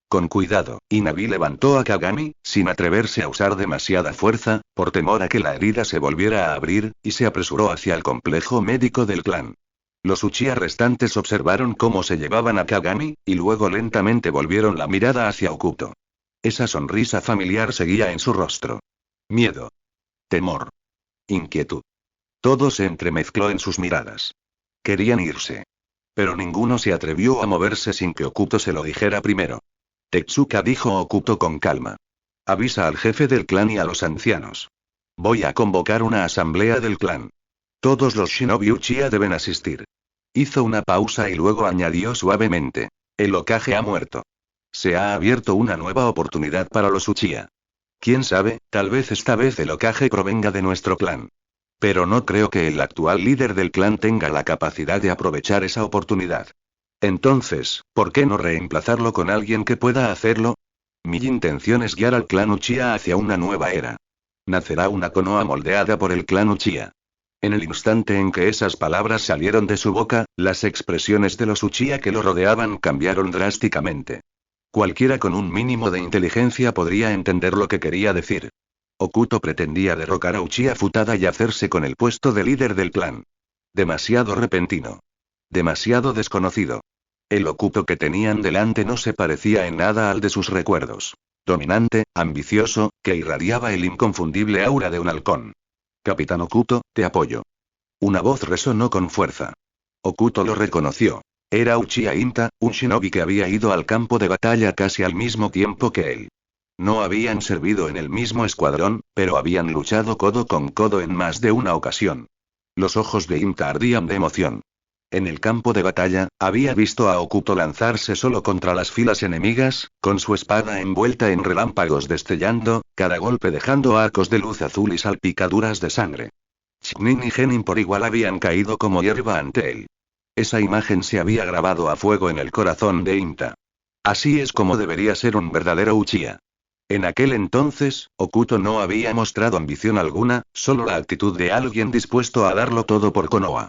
Con cuidado, Inabi levantó a Kagami, sin atreverse a usar demasiada fuerza, por temor a que la herida se volviera a abrir, y se apresuró hacia el complejo médico del clan. Los Uchiha restantes observaron cómo se llevaban a Kagami, y luego lentamente volvieron la mirada hacia Okuto. Esa sonrisa familiar seguía en su rostro. Miedo. Temor. Inquietud. Todo se entremezcló en sus miradas. Querían irse. Pero ninguno se atrevió a moverse sin que Okuto se lo dijera primero. Tetsuka, dijo Okuto con calma. Avisa al jefe del clan y a los ancianos. Voy a convocar una asamblea del clan. Todos los shinobi Uchiha deben asistir. Hizo una pausa y luego añadió suavemente. El Hokage ha muerto. Se ha abierto una nueva oportunidad para los Uchiha. Quién sabe, tal vez esta vez el Hokage provenga de nuestro clan. Pero no creo que el actual líder del clan tenga la capacidad de aprovechar esa oportunidad. Entonces, ¿por qué no reemplazarlo con alguien que pueda hacerlo? Mi intención es guiar al clan Uchiha hacia una nueva era. Nacerá una Konoha moldeada por el clan Uchiha. En el instante en que esas palabras salieron de su boca, las expresiones de los Uchiha que lo rodeaban cambiaron drásticamente. Cualquiera con un mínimo de inteligencia podría entender lo que quería decir. Okuto pretendía derrocar a Uchiha Futada y hacerse con el puesto de líder del clan. Demasiado repentino. Demasiado desconocido. El Okuto que tenían delante no se parecía en nada al de sus recuerdos. Dominante, ambicioso, que irradiaba el inconfundible aura de un halcón. Capitán Okuto, te apoyo. Una voz resonó con fuerza. Okuto lo reconoció. Era Uchiha Inta, un shinobi que había ido al campo de batalla casi al mismo tiempo que él. No habían servido en el mismo escuadrón, pero habían luchado codo con codo en más de una ocasión. Los ojos de Inta ardían de emoción. En el campo de batalla, había visto a Okuto lanzarse solo contra las filas enemigas, con su espada envuelta en relámpagos destellando, cada golpe dejando arcos de luz azul y salpicaduras de sangre. Chunin y Genin por igual habían caído como hierba ante él. Esa imagen se había grabado a fuego en el corazón de Inta. Así es como debería ser un verdadero Uchiha. En aquel entonces, Okuto no había mostrado ambición alguna, solo la actitud de alguien dispuesto a darlo todo por Konoha.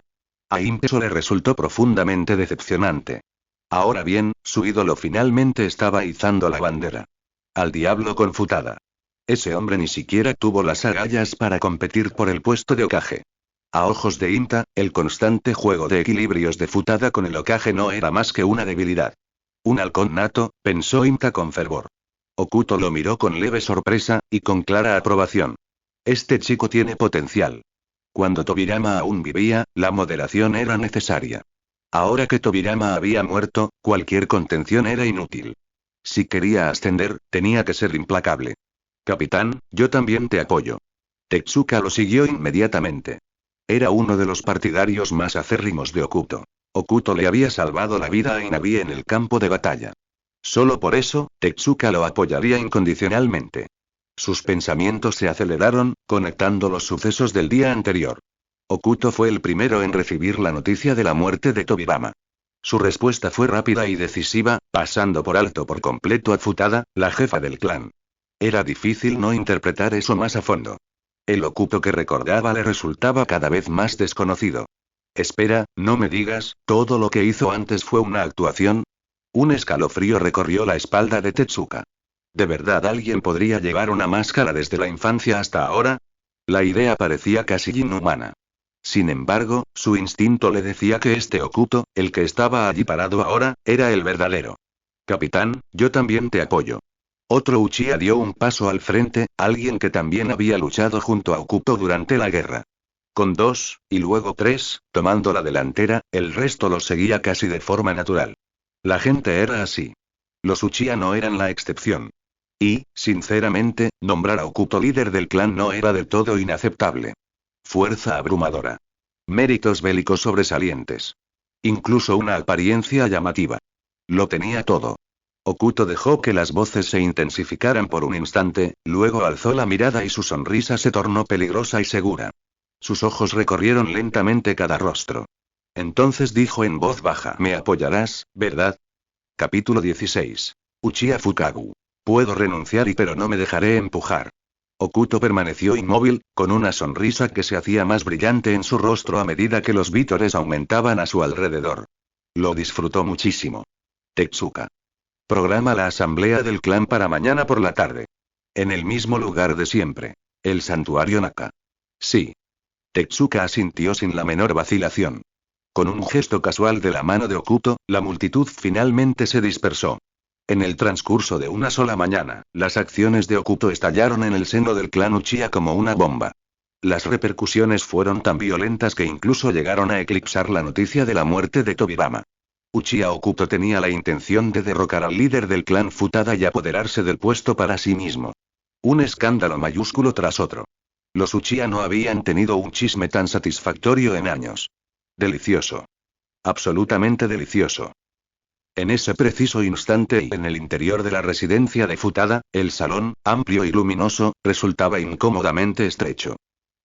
A Inta eso le resultó profundamente decepcionante. Ahora bien, su ídolo finalmente estaba izando la bandera. Al diablo con Futada. Ese hombre ni siquiera tuvo las agallas para competir por el puesto de Hokage. A ojos de Inta, el constante juego de equilibrios de Futada con el Hokage no era más que una debilidad. Un halcón nato, pensó Inta con fervor. Okuto lo miró con leve sorpresa, y con clara aprobación. Este chico tiene potencial. Cuando Tobirama aún vivía, la moderación era necesaria. Ahora que Tobirama había muerto, cualquier contención era inútil. Si quería ascender, tenía que ser implacable. Capitán, yo también te apoyo. Tetsuka lo siguió inmediatamente. Era uno de los partidarios más acérrimos de Okuto. Okuto le había salvado la vida a Inabi en el campo de batalla. Solo por eso, Tetsuka lo apoyaría incondicionalmente. Sus pensamientos se aceleraron, conectando los sucesos del día anterior. Okuto fue el primero en recibir la noticia de la muerte de Tobirama. Su respuesta fue rápida y decisiva, pasando por alto por completo a Futada, la jefa del clan. Era difícil no interpretar eso más a fondo. El Okuto que recordaba le resultaba cada vez más desconocido. Espera, no me digas, ¿todo lo que hizo antes fue una actuación? Un escalofrío recorrió la espalda de Tetsuka. ¿De verdad alguien podría llevar una máscara desde la infancia hasta ahora? La idea parecía casi inhumana. Sin embargo, su instinto le decía que este Okuto, el que estaba allí parado ahora, era el verdadero. Capitán, yo también te apoyo. Otro Uchiha dio un paso al frente, alguien que también había luchado junto a Okuto durante la guerra. Con 2, y luego 3, tomando la delantera, el resto los seguía casi de forma natural. La gente era así. Los Uchiha no eran la excepción. Y, sinceramente, nombrar a Okuto líder del clan no era del todo inaceptable. Fuerza abrumadora. Méritos bélicos sobresalientes. Incluso una apariencia llamativa. Lo tenía todo. Okuto dejó que las voces se intensificaran por un instante, luego alzó la mirada y su sonrisa se tornó peligrosa y segura. Sus ojos recorrieron lentamente cada rostro. Entonces dijo en voz baja: Me apoyarás, ¿verdad? Capítulo 16. Uchiha Fukagu. Puedo renunciar pero no me dejaré empujar. Okuto permaneció inmóvil, con una sonrisa que se hacía más brillante en su rostro a medida que los vítores aumentaban a su alrededor. Lo disfrutó muchísimo. Tetsuka. Programa la asamblea del clan para mañana por la tarde. En el mismo lugar de siempre. El santuario Naka. Sí. Tetsuka asintió sin la menor vacilación. Con un gesto casual de la mano de Okuto, la multitud finalmente se dispersó. En el transcurso de una sola mañana, las acciones de Okuto estallaron en el seno del clan Uchiha como una bomba. Las repercusiones fueron tan violentas que incluso llegaron a eclipsar la noticia de la muerte de Tobirama. Uchiha Okuto tenía la intención de derrocar al líder del clan Futada y apoderarse del puesto para sí mismo. Un escándalo mayúsculo tras otro. Los Uchiha no habían tenido un chisme tan satisfactorio en años. Delicioso. Absolutamente delicioso. En ese preciso instante y en el interior de la residencia de Futada, el salón, amplio y luminoso, resultaba incómodamente estrecho.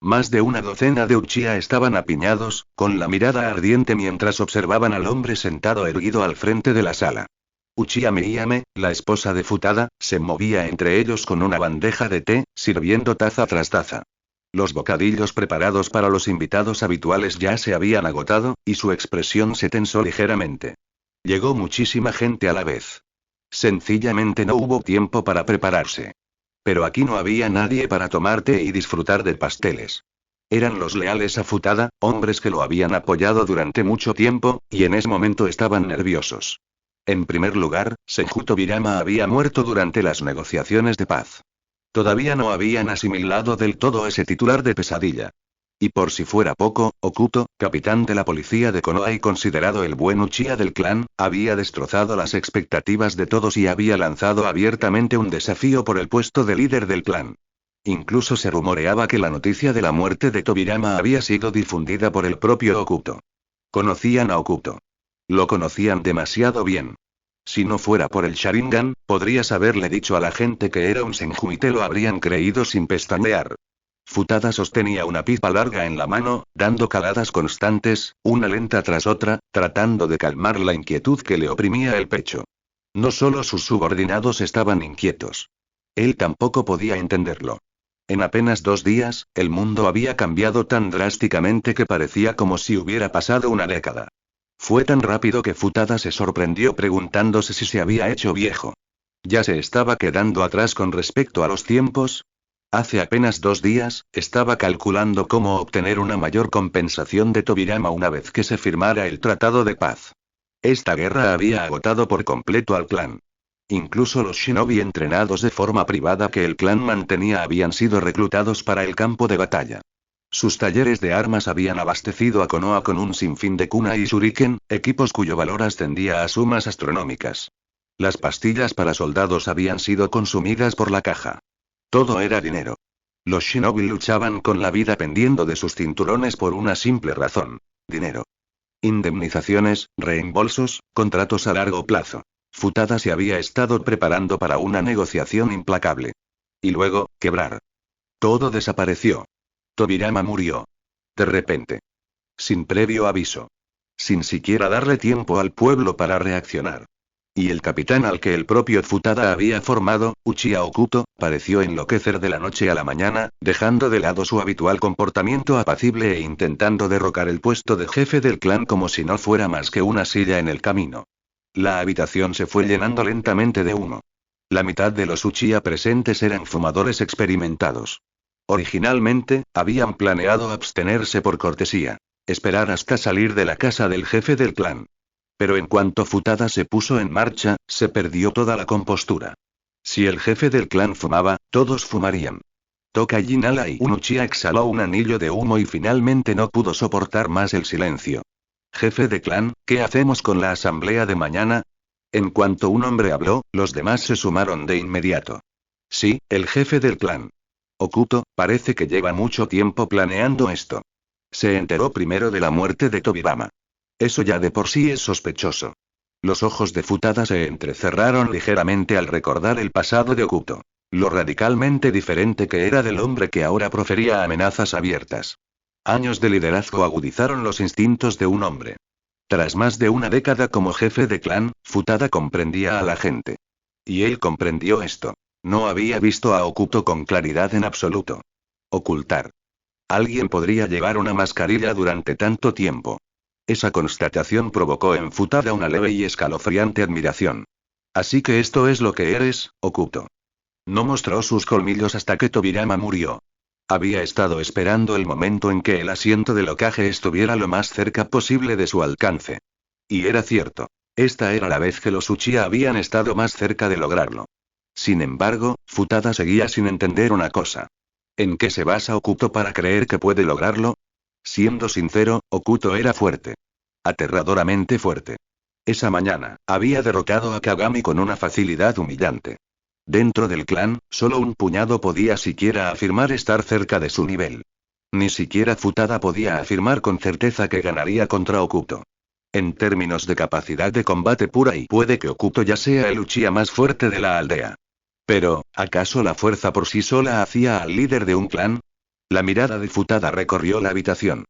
Más de una docena de Uchiha estaban apiñados, con la mirada ardiente mientras observaban al hombre sentado erguido al frente de la sala. Uchiha Miyame, la esposa de Futada, se movía entre ellos con una bandeja de té, sirviendo taza tras taza. Los bocadillos preparados para los invitados habituales ya se habían agotado, y su expresión se tensó ligeramente. Llegó muchísima gente a la vez. Sencillamente no hubo tiempo para prepararse. Pero aquí no había nadie para tomar té y disfrutar de pasteles. Eran los leales a Futada, hombres que lo habían apoyado durante mucho tiempo, y en ese momento estaban nerviosos. En primer lugar, Senju Tobirama había muerto durante las negociaciones de paz. Todavía no habían asimilado del todo ese titular de pesadilla. Y por si fuera poco, Okuto, capitán de la policía de Konoha y considerado el buen Uchiha del clan, había destrozado las expectativas de todos y había lanzado abiertamente un desafío por el puesto de líder del clan. Incluso se rumoreaba que la noticia de la muerte de Tobirama había sido difundida por el propio Okuto. Conocían a Okuto. Lo conocían demasiado bien. Si no fuera por el Sharingan, podrías haberle dicho a la gente que era un Senju y te lo habrían creído sin pestañear. Futada sostenía una pipa larga en la mano, dando caladas constantes, una lenta tras otra, tratando de calmar la inquietud que le oprimía el pecho. No solo sus subordinados estaban inquietos. Él tampoco podía entenderlo. En apenas 2 días, el mundo había cambiado tan drásticamente que parecía como si hubiera pasado una década. Fue tan rápido que Futada se sorprendió preguntándose si se había hecho viejo. ¿Ya se estaba quedando atrás con respecto a los tiempos? Hace apenas 2 días, estaba calculando cómo obtener una mayor compensación de Tobirama una vez que se firmara el tratado de paz. Esta guerra había agotado por completo al clan. Incluso los shinobi entrenados de forma privada que el clan mantenía habían sido reclutados para el campo de batalla. Sus talleres de armas habían abastecido a Konoha con un sinfín de kunai y shuriken, equipos cuyo valor ascendía a sumas astronómicas. Las pastillas para soldados habían sido consumidas por la caja. Todo era dinero. Los shinobi luchaban con la vida pendiendo de sus cinturones por una simple razón: dinero. Indemnizaciones, reembolsos, contratos a largo plazo. Futada se había estado preparando para una negociación implacable. Y luego, quebrar. Todo desapareció. Tobirama murió. De repente. Sin previo aviso. Sin siquiera darle tiempo al pueblo para reaccionar. Y el capitán al que el propio Futada había formado, Uchiha Okuto, pareció enloquecer de la noche a la mañana, dejando de lado su habitual comportamiento apacible e intentando derrocar el puesto de jefe del clan como si no fuera más que una silla en el camino. La habitación se fue llenando lentamente de humo. La mitad de los Uchiha presentes eran fumadores experimentados. Originalmente, habían planeado abstenerse por cortesía. Esperar hasta salir de la casa del jefe del clan. Pero en cuanto Futada se puso en marcha, se perdió toda la compostura. Si el jefe del clan fumaba, todos fumarían. Tokaji inhala y un Uchiha exhaló un anillo de humo y finalmente no pudo soportar más el silencio. Jefe de clan, ¿qué hacemos con la asamblea de mañana? En cuanto un hombre habló, los demás se sumaron de inmediato. Sí, el jefe del clan. Okuto, parece que lleva mucho tiempo planeando esto. Se enteró primero de la muerte de Tobirama. Eso ya de por sí es sospechoso. Los ojos de Futada se entrecerraron ligeramente al recordar el pasado de Okuto. Lo radicalmente diferente que era del hombre que ahora profería amenazas abiertas. Años de liderazgo agudizaron los instintos de un hombre. Tras más de una década como jefe de clan, Futada comprendía a la gente. Y él comprendió esto. No había visto a Okuto con claridad en absoluto. Ocultar. Alguien podría llevar una mascarilla durante tanto tiempo. Esa constatación provocó en Futada una leve y escalofriante admiración. Así que esto es lo que eres, Okuto. No mostró sus colmillos hasta que Tobirama murió. Había estado esperando el momento en que el asiento del Hokage estuviera lo más cerca posible de su alcance. Y era cierto. Esta era la vez que los Uchiha habían estado más cerca de lograrlo. Sin embargo, Futada seguía sin entender una cosa. ¿En qué se basa Okuto para creer que puede lograrlo? Siendo sincero, Okuto era fuerte. Aterradoramente fuerte. Esa mañana, había derrotado a Kagami con una facilidad humillante. Dentro del clan, solo un puñado podía siquiera afirmar estar cerca de su nivel. Ni siquiera Futada podía afirmar con certeza que ganaría contra Okuto. En términos de capacidad de combate pura y puede que Okuto ya sea el Uchiha más fuerte de la aldea. Pero, ¿acaso la fuerza por sí sola hacía al líder de un clan? La mirada de Futada recorrió la habitación.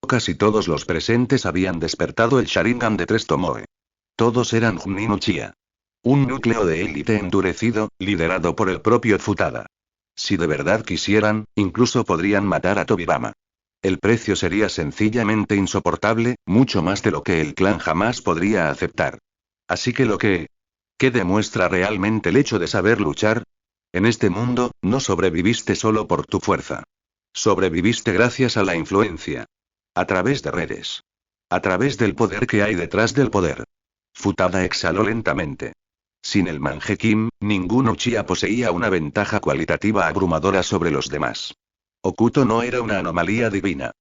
Casi todos los presentes habían despertado el Sharingan de 3 Tomoe. Todos eran Chunin Uchiha. Un núcleo de élite endurecido, liderado por el propio Futada. Si de verdad quisieran, incluso podrían matar a Tobirama. El precio sería sencillamente insoportable, mucho más de lo que el clan jamás podría aceptar. Así que lo que ¿Qué demuestra realmente el hecho de saber luchar? En este mundo, no sobreviviste solo por tu fuerza. Sobreviviste gracias a la influencia. A través de redes. A través del poder que hay detrás del poder. Futada exhaló lentamente. Sin el Mangekyou, ningún Uchiha poseía una ventaja cualitativa abrumadora sobre los demás. Okuto no era una anomalía divina.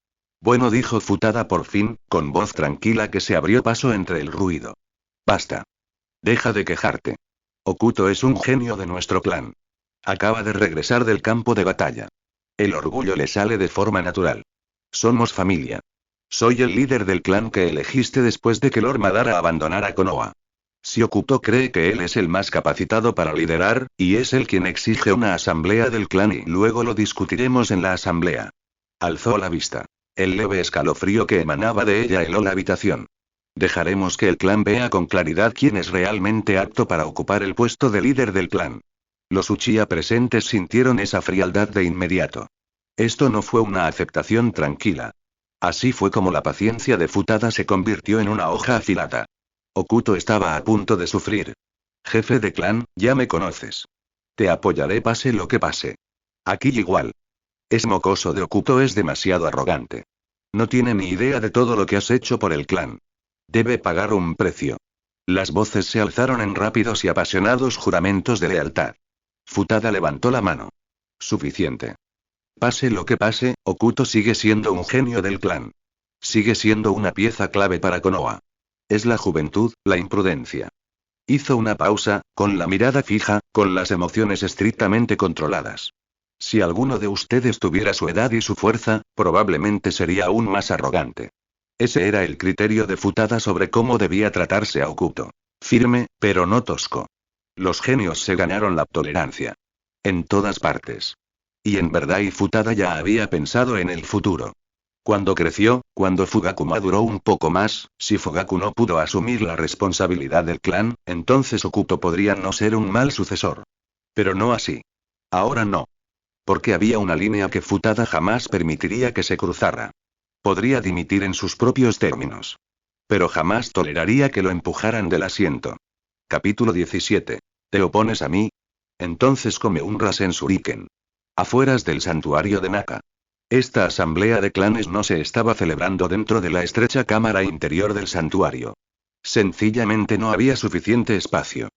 Bueno, dijo Futada por fin, con voz tranquila que se abrió paso entre el ruido. Basta. Deja de quejarte. Okuto es un genio de nuestro clan. Acaba de regresar del campo de batalla. El orgullo le sale de forma natural. Somos familia. Soy el líder del clan que elegiste después de que Lord Madara abandonara Konoha. Si Okuto cree que él es el más capacitado para liderar, y es él quien exige una asamblea del clan y luego lo discutiremos en la asamblea. Alzó la vista. El leve escalofrío que emanaba de ella heló la habitación. Dejaremos que el clan vea con claridad quién es realmente apto para ocupar el puesto de líder del clan. Los Uchiha presentes sintieron esa frialdad de inmediato. Esto no fue una aceptación tranquila. Así fue como la paciencia de Futada se convirtió en una hoja afilada. Okuto estaba a punto de sufrir. Jefe de clan, ya me conoces. Te apoyaré pase lo que pase. Aquí igual. Es mocoso de Okuto, es demasiado arrogante. No tiene ni idea de todo lo que has hecho por el clan. Debe pagar un precio. Las voces se alzaron en rápidos y apasionados juramentos de lealtad. Futada levantó la mano. Suficiente. Pase lo que pase, Okuto sigue siendo un genio del clan. Sigue siendo una pieza clave para Konoha. Es la juventud, la imprudencia. Hizo una pausa, con la mirada fija, con las emociones estrictamente controladas. Si alguno de ustedes tuviera su edad y su fuerza, probablemente sería aún más arrogante. Ese era el criterio de Futada sobre cómo debía tratarse a Okuto. Firme, pero no tosco. Los genios se ganaron la tolerancia. En todas partes. Y en verdad Futada ya había pensado en el futuro. Cuando creció, cuando Fugaku maduró un poco más, si Fugaku no pudo asumir la responsabilidad del clan, entonces Okuto podría no ser un mal sucesor. Pero no así. Ahora no. Porque había una línea que Futada jamás permitiría que se cruzara. Podría dimitir en sus propios términos. Pero jamás toleraría que lo empujaran del asiento. Capítulo 17. ¿Te opones a mí? Entonces come un Rasen Shuriken. Afueras del santuario de Naka. Esta asamblea de clanes no se estaba celebrando dentro de la estrecha cámara interior del santuario. Sencillamente no había suficiente espacio.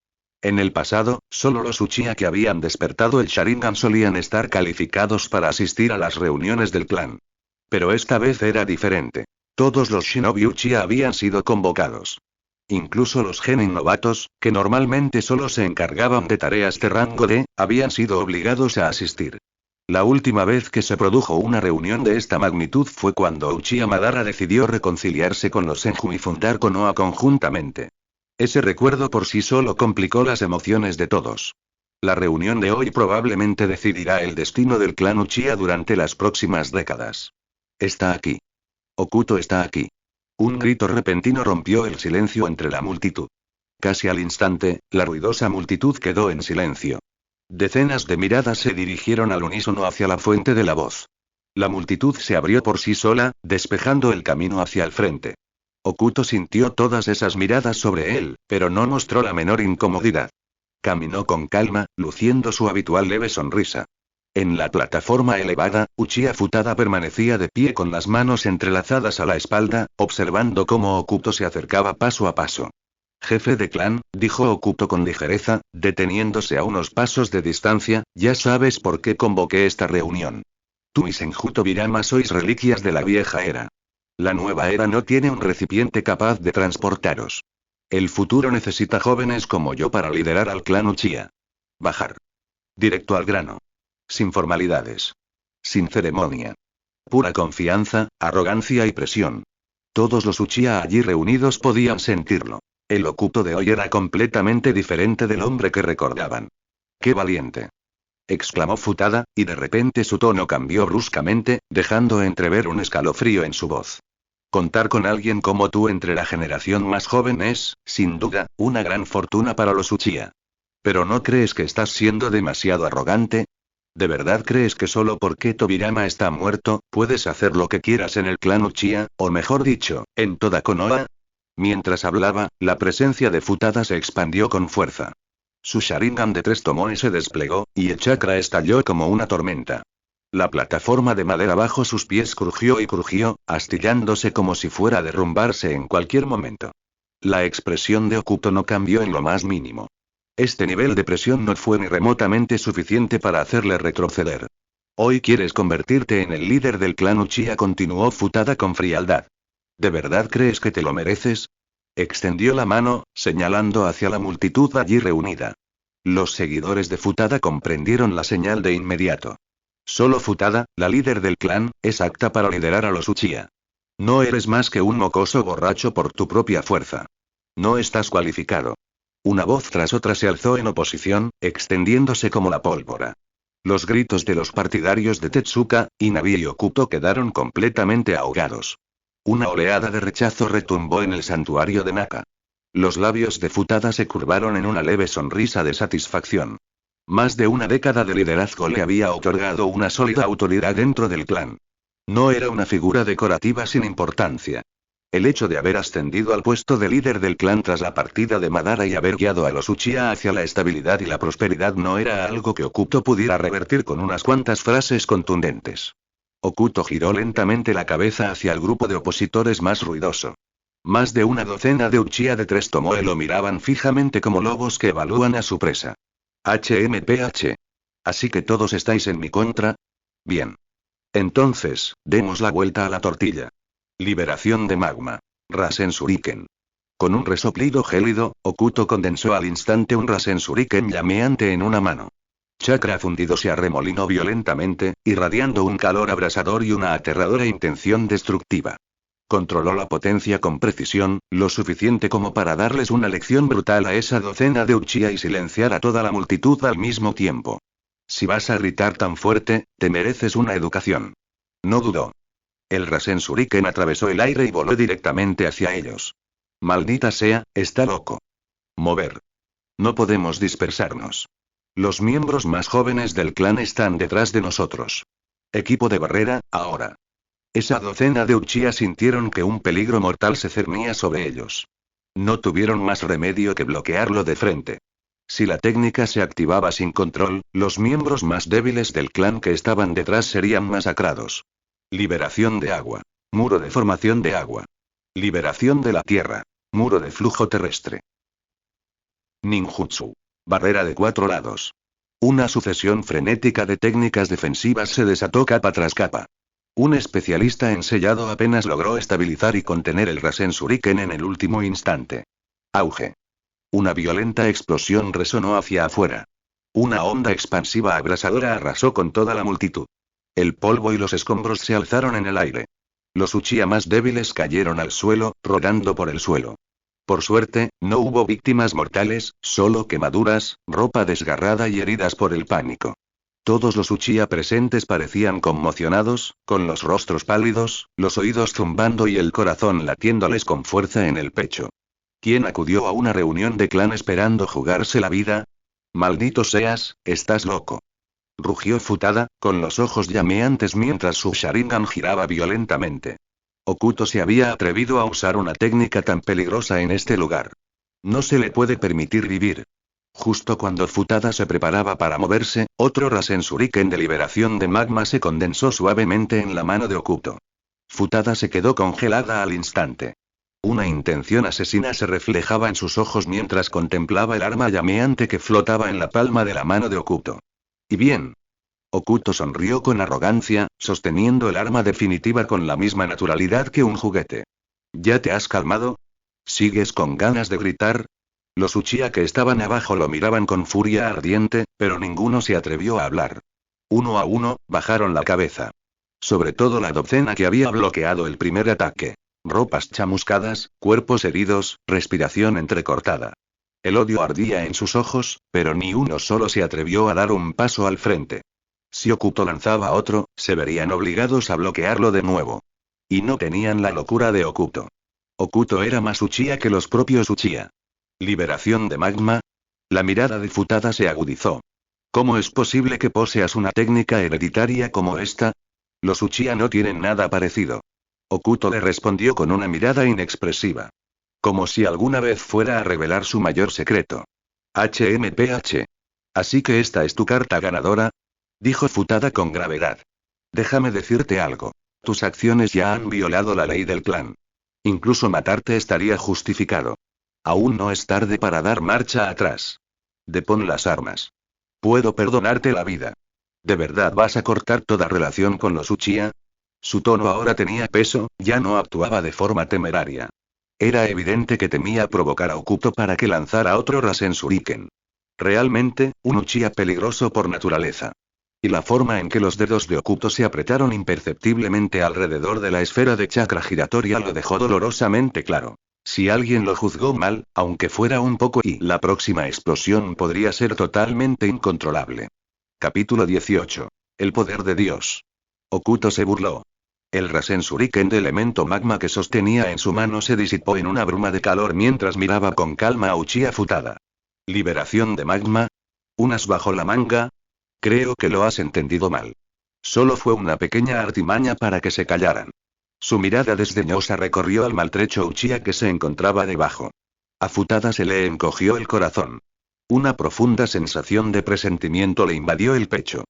En el pasado, solo los Uchiha que habían despertado el Sharingan solían estar calificados para asistir a las reuniones del clan. Pero esta vez era diferente. Todos los Shinobi Uchiha habían sido convocados. Incluso los genin novatos, que normalmente solo se encargaban de tareas de rango D, habían sido obligados a asistir. La última vez que se produjo una reunión de esta magnitud fue cuando Uchiha Madara decidió reconciliarse con los Senju y fundar Konoha conjuntamente. Ese recuerdo por sí solo complicó las emociones de todos. La reunión de hoy probablemente decidirá el destino del clan Uchiha durante las próximas décadas. Está aquí. Okuto está aquí. Un grito repentino rompió el silencio entre la multitud. Casi al instante, la ruidosa multitud quedó en silencio. Decenas de miradas se dirigieron al unísono hacia la fuente de la voz. La multitud se abrió por sí sola, despejando el camino hacia el frente. Okuto sintió todas esas miradas sobre él, pero no mostró la menor incomodidad. Caminó con calma, luciendo su habitual leve sonrisa. En la plataforma elevada, Uchiha Futada permanecía de pie con las manos entrelazadas a la espalda, observando cómo Okuto se acercaba paso a paso. Jefe de clan, dijo Okuto con ligereza, deteniéndose a unos pasos de distancia, ya sabes por qué convoqué esta reunión. Tú y Senju Tobirama sois reliquias de la vieja era. La nueva era no tiene un recipiente capaz de transportaros. El futuro necesita jóvenes como yo para liderar al clan Uchiha. Bajar. Directo al grano. Sin formalidades. Sin ceremonia. Pura confianza, arrogancia y presión. Todos los Uchiha allí reunidos podían sentirlo. El Okuto de hoy era completamente diferente del hombre que recordaban. ¡Qué valiente! Exclamó Futada, y de repente su tono cambió bruscamente, dejando entrever un escalofrío en su voz. Contar con alguien como tú entre la generación más joven es, sin duda, una gran fortuna para los Uchiha. ¿Pero no crees que estás siendo demasiado arrogante? ¿De verdad crees que solo porque Tobirama está muerto, puedes hacer lo que quieras en el clan Uchiha, o mejor dicho, en toda Konoha? Mientras hablaba, la presencia de Futada se expandió con fuerza. Su Sharingan de 3 tomó y se desplegó, y el chakra estalló como una tormenta. La plataforma de madera bajo sus pies crujió y crujió, astillándose como si fuera a derrumbarse en cualquier momento. La expresión de Okuto no cambió en lo más mínimo. Este nivel de presión no fue ni remotamente suficiente para hacerle retroceder. Hoy quieres convertirte en el líder del clan Uchiha, continuó Futada con frialdad. ¿De verdad crees que te lo mereces? Extendió la mano, señalando hacia la multitud allí reunida. Los seguidores de Futada comprendieron la señal de inmediato. Solo Futada, la líder del clan, es apta para liderar a los Uchiha. No eres más que un mocoso borracho por tu propia fuerza. No estás cualificado. Una voz tras otra se alzó en oposición, extendiéndose como la pólvora. Los gritos de los partidarios de Tetsuka, Inabi y Okuto quedaron completamente ahogados. Una oleada de rechazo retumbó en el santuario de Naka. Los labios de Futada se curvaron en una leve sonrisa de satisfacción. Más de una década de liderazgo le había otorgado una sólida autoridad dentro del clan. No era una figura decorativa sin importancia. El hecho de haber ascendido al puesto de líder del clan tras la partida de Madara y haber guiado a los Uchiha hacia la estabilidad y la prosperidad no era algo que Okuto pudiera revertir con unas cuantas frases contundentes. Okuto giró lentamente la cabeza hacia el grupo de opositores más ruidoso. Más de una docena de Uchiha de 3 Tomoe lo miraban fijamente como lobos que evalúan a su presa. HMPH. ¿Así que todos estáis en mi contra? Bien. Entonces, demos la vuelta a la tortilla. Liberación de magma. Rasen Shuriken. Con un resoplido gélido, Okuto condensó al instante un Rasen Shuriken llameante en una mano. Chakra fundido se arremolinó violentamente, irradiando un calor abrasador y una aterradora intención destructiva. Controló la potencia con precisión, lo suficiente como para darles una lección brutal a esa docena de Uchiha y silenciar a toda la multitud al mismo tiempo. Si vas a gritar tan fuerte, te mereces una educación. No dudó. El Rasen Shuriken atravesó el aire y voló directamente hacia ellos. Maldita sea, está loco. Mover. No podemos dispersarnos. Los miembros más jóvenes del clan están detrás de nosotros. Equipo de barrera, ahora. Esa docena de Uchiha sintieron que un peligro mortal se cernía sobre ellos. No tuvieron más remedio que bloquearlo de frente. Si la técnica se activaba sin control, los miembros más débiles del clan que estaban detrás serían masacrados. Liberación de agua. Muro de formación de agua. Liberación de la tierra. Muro de flujo terrestre. Ninjutsu. Barrera de 4 lados. Una sucesión frenética de técnicas defensivas se desató capa tras capa. Un especialista en sellado apenas logró estabilizar y contener el Rasen Shuriken en el último instante. Auge. Una violenta explosión resonó hacia afuera. Una onda expansiva abrasadora arrasó con toda la multitud. El polvo y los escombros se alzaron en el aire. Los Uchiha más débiles cayeron al suelo, rodando por el suelo. Por suerte, no hubo víctimas mortales, solo quemaduras, ropa desgarrada y heridas por el pánico. Todos los Uchiha presentes parecían conmocionados, con los rostros pálidos, los oídos zumbando y el corazón latiéndoles con fuerza en el pecho. ¿Quién acudió a una reunión de clan esperando jugarse la vida? Maldito seas, estás loco. Rugió Futada, con los ojos llameantes mientras su Sharingan giraba violentamente. Okuto se había atrevido a usar una técnica tan peligrosa en este lugar. No se le puede permitir vivir. Justo cuando Futada se preparaba para moverse, otro Rasen Shuriken de liberación de magma se condensó suavemente en la mano de Okuto. Futada se quedó congelada al instante. Una intención asesina se reflejaba en sus ojos mientras contemplaba el arma llameante que flotaba en la palma de la mano de Okuto. ¿Y bien? Okuto sonrió con arrogancia, sosteniendo el arma definitiva con la misma naturalidad que un juguete. ¿Ya te has calmado? ¿Sigues con ganas de gritar? Los Uchiha que estaban abajo lo miraban con furia ardiente, pero ninguno se atrevió a hablar. Uno a uno, bajaron la cabeza. Sobre todo la docena que había bloqueado el primer ataque. Ropas chamuscadas, cuerpos heridos, respiración entrecortada. El odio ardía en sus ojos, pero ni uno solo se atrevió a dar un paso al frente. Si Okuto lanzaba otro, se verían obligados a bloquearlo de nuevo. Y no tenían la locura de Okuto. Okuto era más Uchiha que los propios Uchiha. ¿Liberación de magma? La mirada de Futada se agudizó. ¿Cómo es posible que poseas una técnica hereditaria como esta? Los Uchiha no tienen nada parecido. Okuto le respondió con una mirada inexpresiva. Como si alguna vez fuera a revelar su mayor secreto. HMPH. Así que esta es tu carta ganadora, dijo Futada con gravedad. Déjame decirte algo. Tus acciones ya han violado la ley del clan. Incluso matarte estaría justificado. Aún no es tarde para dar marcha atrás. Depón las armas. Puedo perdonarte la vida. ¿De verdad vas a cortar toda relación con los Uchiha? Su tono ahora tenía peso, ya no actuaba de forma temeraria. Era evidente que temía provocar a Okuto para que lanzara otro Rasen Shuriken. Realmente, un Uchiha peligroso por naturaleza. Y la forma en que los dedos de Okuto se apretaron imperceptiblemente alrededor de la esfera de chakra giratoria lo dejó dolorosamente claro. Si alguien lo juzgó mal, aunque fuera un poco, y la próxima explosión podría ser totalmente incontrolable. Capítulo 18. El poder de Dios. Okuto se burló. El Rasen Shuriken de elemento magma que sostenía en su mano se disipó en una bruma de calor mientras miraba con calma a Uchiha Futada. ¿Liberación de magma? ¿Un as bajo la manga? Creo que lo has entendido mal. Solo fue una pequeña artimaña para que se callaran. Su mirada desdeñosa recorrió al maltrecho Uchiha que se encontraba debajo. A Futada se le encogió el corazón. Una profunda sensación de presentimiento le invadió el pecho.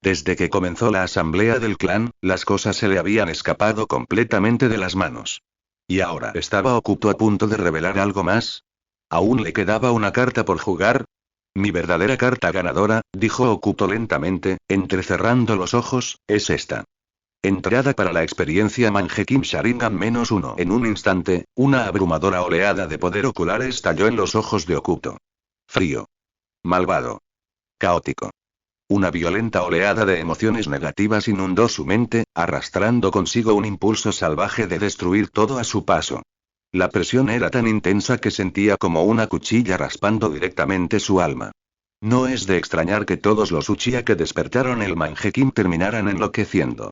Desde que comenzó la asamblea del clan, las cosas se le habían escapado completamente de las manos. ¿Y ahora estaba Okuto a punto de revelar algo más? ¿Aún le quedaba una carta por jugar? Mi verdadera carta ganadora, dijo Okuto lentamente, entrecerrando los ojos, es esta. Entrada para la experiencia Mangekyou Sharingan -1. En un instante, una abrumadora oleada de poder ocular estalló en los ojos de Okuto. Frío. Malvado. Caótico. Una violenta oleada de emociones negativas inundó su mente, arrastrando consigo un impulso salvaje de destruir todo a su paso. La presión era tan intensa que sentía como una cuchilla raspando directamente su alma. No es de extrañar que todos los Uchiha que despertaron el Mangekyou terminaran enloqueciendo.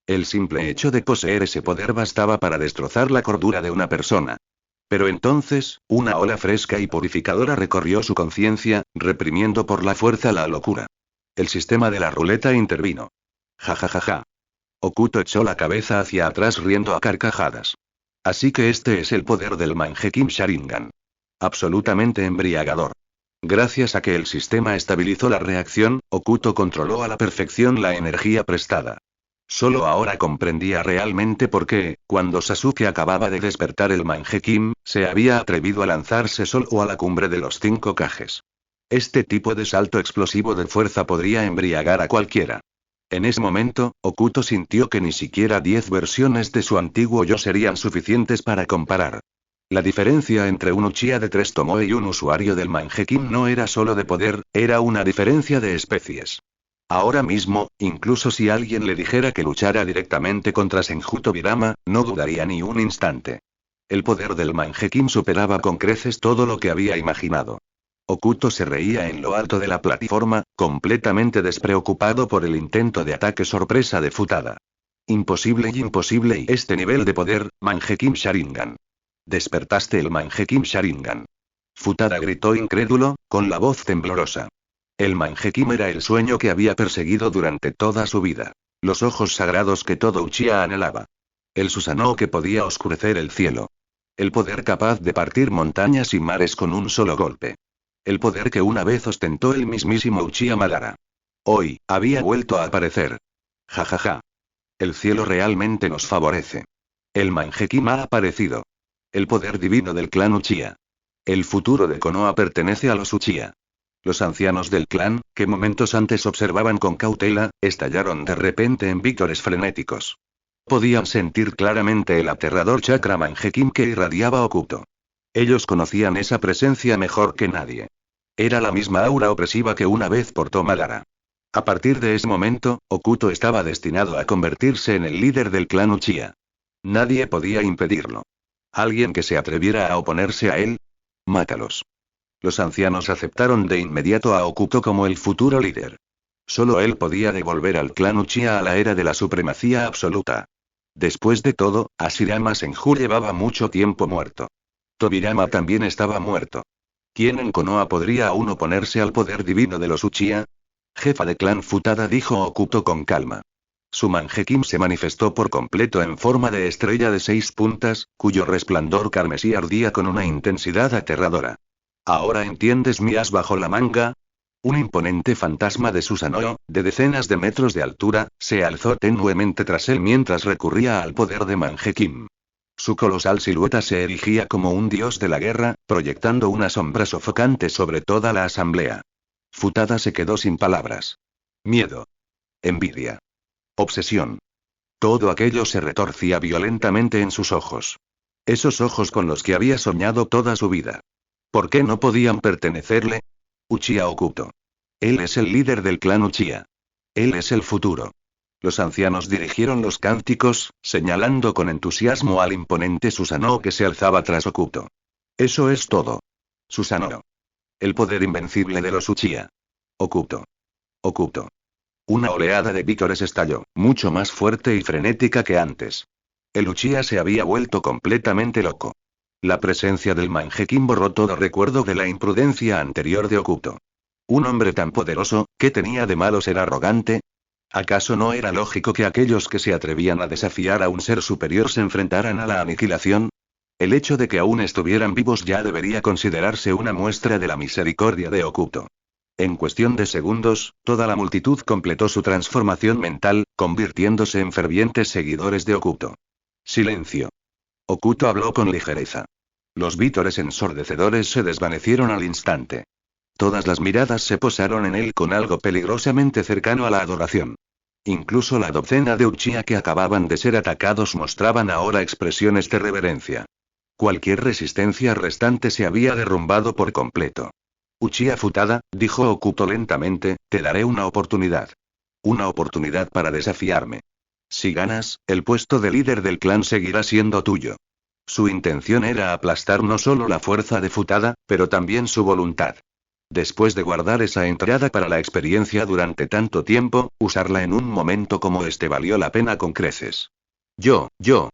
El simple hecho de poseer ese poder bastaba para destrozar la cordura de una persona. Pero entonces, una ola fresca y purificadora recorrió su conciencia, reprimiendo por la fuerza la locura. El sistema de la ruleta intervino. Ja ja ja ja. Okuto echó la cabeza hacia atrás riendo a carcajadas. Así que este es el poder del Mangekyou Sharingan. Absolutamente embriagador. Gracias a que el sistema estabilizó la reacción, Okuto controló a la perfección la energía prestada. Solo ahora comprendía realmente por qué, cuando Sasuke acababa de despertar el Mangekyou, se había atrevido a lanzarse solo a la cumbre de los 5 Kages. Este tipo de salto explosivo de fuerza podría embriagar a cualquiera. En ese momento, Okuto sintió que ni siquiera 10 versiones de su antiguo yo serían suficientes para comparar. La diferencia entre un Uchiha de 3 Tomoe y un usuario del Mangekyou no era solo de poder, era una diferencia de especies. Ahora mismo, incluso si alguien le dijera que luchara directamente contra Senju Tobirama, no dudaría ni un instante. El poder del Mangekyou superaba con creces todo lo que había imaginado. Okuto se reía en lo alto de la plataforma, completamente despreocupado por el intento de ataque sorpresa de Futada. Imposible y este nivel de poder, Mangekyou Sharingan. Despertaste el Mangekyou Sharingan. Futada gritó incrédulo, con la voz temblorosa. El Mangekyou era el sueño que había perseguido durante toda su vida. Los ojos sagrados que todo Uchiha anhelaba. El Susanoo que podía oscurecer el cielo. El poder capaz de partir montañas y mares con un solo golpe. El poder que una vez ostentó el mismísimo Uchiha Madara. Hoy, había vuelto a aparecer. Ja ja ja. El cielo realmente nos favorece. El Mangekyou ha aparecido. El poder divino del clan Uchiha. El futuro de Konoha pertenece a los Uchiha. Los ancianos del clan, que momentos antes observaban con cautela, estallaron de repente en vítores frenéticos. Podían sentir claramente el aterrador chakra Mangekyou que irradiaba Okuto. Ellos conocían esa presencia mejor que nadie. Era la misma aura opresiva que una vez portó Madara. A partir de ese momento, Okuto estaba destinado a convertirse en el líder del clan Uchiha. Nadie podía impedirlo. ¿Alguien que se atreviera a oponerse a él? Mátalos. Los ancianos aceptaron de inmediato a Okuto como el futuro líder. Solo él podía devolver al clan Uchiha a la era de la supremacía absoluta. Después de todo, Hashirama Senju llevaba mucho tiempo muerto. Tobirama también estaba muerto. ¿Quién en Konoha podría aún oponerse al poder divino de los Uchiha? Jefa de clan Futada, dijo Okuto con calma. Su Mangekyou se manifestó por completo en forma de estrella de 6 puntas, cuyo resplandor carmesí ardía con una intensidad aterradora. ¿Ahora entiendes mi as bajo la manga? Un imponente fantasma de Susanoo, de decenas de metros de altura, se alzó tenuemente tras él mientras recurría al poder de Mangekyou. Su colosal silueta se erigía como un dios de la guerra, proyectando una sombra sofocante sobre toda la asamblea. Futada se quedó sin palabras. Miedo. Envidia. Obsesión. Todo aquello se retorcía violentamente en sus ojos. Esos ojos con los que había soñado toda su vida. ¿Por qué no podían pertenecerle? Uchiha Okuto. Él es el líder del clan Uchiha. Él es el futuro. Los ancianos dirigieron los cánticos, señalando con entusiasmo al imponente Susanoo que se alzaba tras Okuto. Eso es todo. Susanoo. El poder invencible de los Uchiha. Okuto. Okuto. Una oleada de vítores estalló, mucho más fuerte y frenética que antes. El Uchiha se había vuelto completamente loco. La presencia del Mangekyou borró todo recuerdo de la imprudencia anterior de Okuto. Un hombre tan poderoso, ¿qué tenía de malo ser arrogante? ¿Acaso no era lógico que aquellos que se atrevían a desafiar a un ser superior se enfrentaran a la aniquilación? El hecho de que aún estuvieran vivos ya debería considerarse una muestra de la misericordia de Okuto. En cuestión de segundos, toda la multitud completó su transformación mental, convirtiéndose en fervientes seguidores de Okuto. Silencio. Okuto habló con ligereza. Los vítores ensordecedores se desvanecieron al instante. Todas las miradas se posaron en él con algo peligrosamente cercano a la adoración. Incluso la docena de Uchiha que acababan de ser atacados mostraban ahora expresiones de reverencia. Cualquier resistencia restante se había derrumbado por completo. Uchiha Futada, dijo Okuto lentamente, te daré una oportunidad. Una oportunidad para desafiarme. Si ganas, el puesto de líder del clan seguirá siendo tuyo. Su intención era aplastar no solo la fuerza de Futada, pero también su voluntad. Después de guardar esa entrada para la experiencia durante tanto tiempo, usarla en un momento como este valió la pena con creces.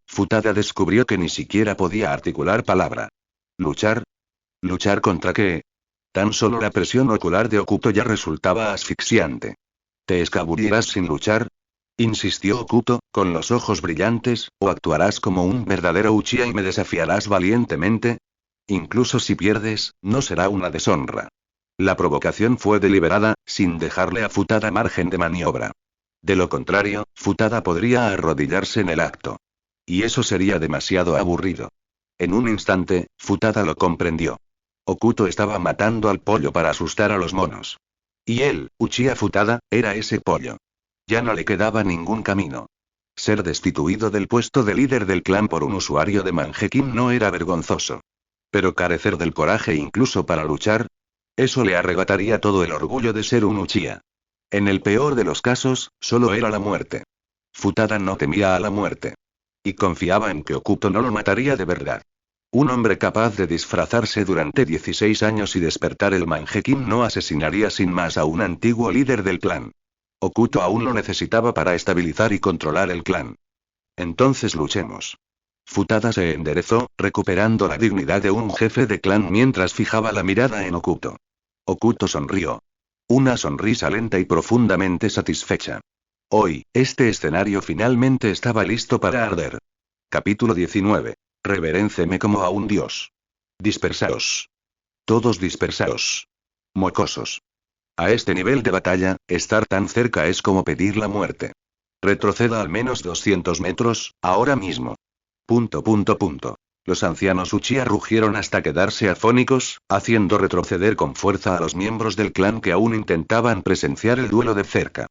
Futada descubrió que ni siquiera podía articular palabra. ¿Luchar? ¿Luchar contra qué? Tan solo la presión ocular de Okuto ya resultaba asfixiante. ¿Te escabullirás sin luchar? Insistió Okuto, con los ojos brillantes, ¿o actuarás como un verdadero Uchiha y me desafiarás valientemente? Incluso si pierdes, no será una deshonra. La provocación fue deliberada, sin dejarle a Futada margen de maniobra. De lo contrario, Futada podría arrodillarse en el acto. Y eso sería demasiado aburrido. En un instante, Futada lo comprendió. Okuto estaba matando al pollo para asustar a los monos. Y él, Uchiha Futada, era ese pollo. Ya no le quedaba ningún camino. Ser destituido del puesto de líder del clan por un usuario de Mangekyou no era vergonzoso. Pero carecer del coraje incluso para luchar, eso le arrebataría todo el orgullo de ser un Uchiha. En el peor de los casos, solo era la muerte. Futada no temía a la muerte. Y confiaba en que Okuto no lo mataría de verdad. Un hombre capaz de disfrazarse durante 16 años y despertar el Mangekyou no asesinaría sin más a un antiguo líder del clan. Okuto aún lo necesitaba para estabilizar y controlar el clan. Entonces luchemos. Futada se enderezó, recuperando la dignidad de un jefe de clan mientras fijaba la mirada en Okuto. Okuto sonrió. Una sonrisa lenta y profundamente satisfecha. Hoy, este escenario finalmente estaba listo para arder. Capítulo 19. Reverénceme como a un dios. Dispersaos. Todos dispersaos. Mocosos. A este nivel de batalla, estar tan cerca es como pedir la muerte. Retroceda al menos 200 metros, ahora mismo. Los ancianos Uchiha rugieron hasta quedarse afónicos, haciendo retroceder con fuerza a los miembros del clan que aún intentaban presenciar el duelo de cerca.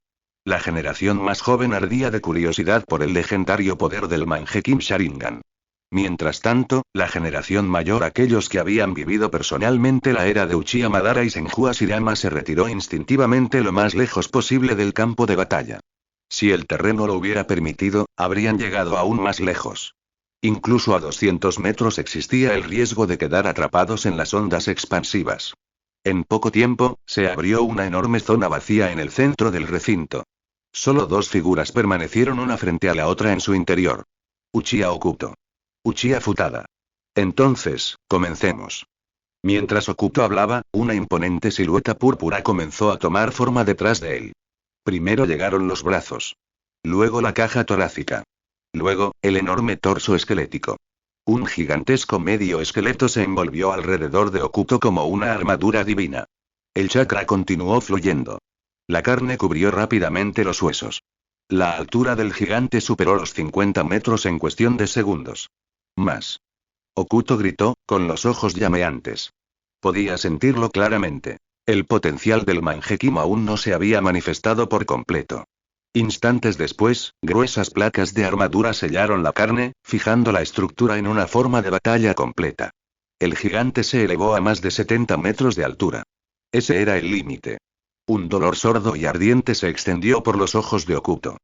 La generación más joven ardía de curiosidad por el legendario poder del Mangekyou Sharingan. Mientras tanto, la generación mayor, aquellos que habían vivido personalmente la era de Uchiha Madara y Senju Ashirama, se retiró instintivamente lo más lejos posible del campo de batalla. Si el terreno lo hubiera permitido, habrían llegado aún más lejos. Incluso a 200 metros existía el riesgo de quedar atrapados en las ondas expansivas. En poco tiempo, se abrió una enorme zona vacía en el centro del recinto. Solo dos figuras permanecieron una frente a la otra en su interior. Uchiha Okuto. Uchiha Futada. Entonces, comencemos. Mientras Okuto hablaba, una imponente silueta púrpura comenzó a tomar forma detrás de él. Primero llegaron los brazos. Luego la caja torácica. Luego, el enorme torso esquelético. Un gigantesco medio esqueleto se envolvió alrededor de Okuto como una armadura divina. El chakra continuó fluyendo. La carne cubrió rápidamente los huesos. La altura del gigante superó los 50 metros en cuestión de segundos. Más. Okuto gritó, con los ojos llameantes. Podía sentirlo claramente. El potencial del Mangekyou aún no se había manifestado por completo. Instantes después, gruesas placas de armadura sellaron la carne, fijando la estructura en una forma de batalla completa. El gigante se elevó a más de 70 metros de altura. Ese era el límite. Un dolor sordo y ardiente se extendió por los ojos de Okuto.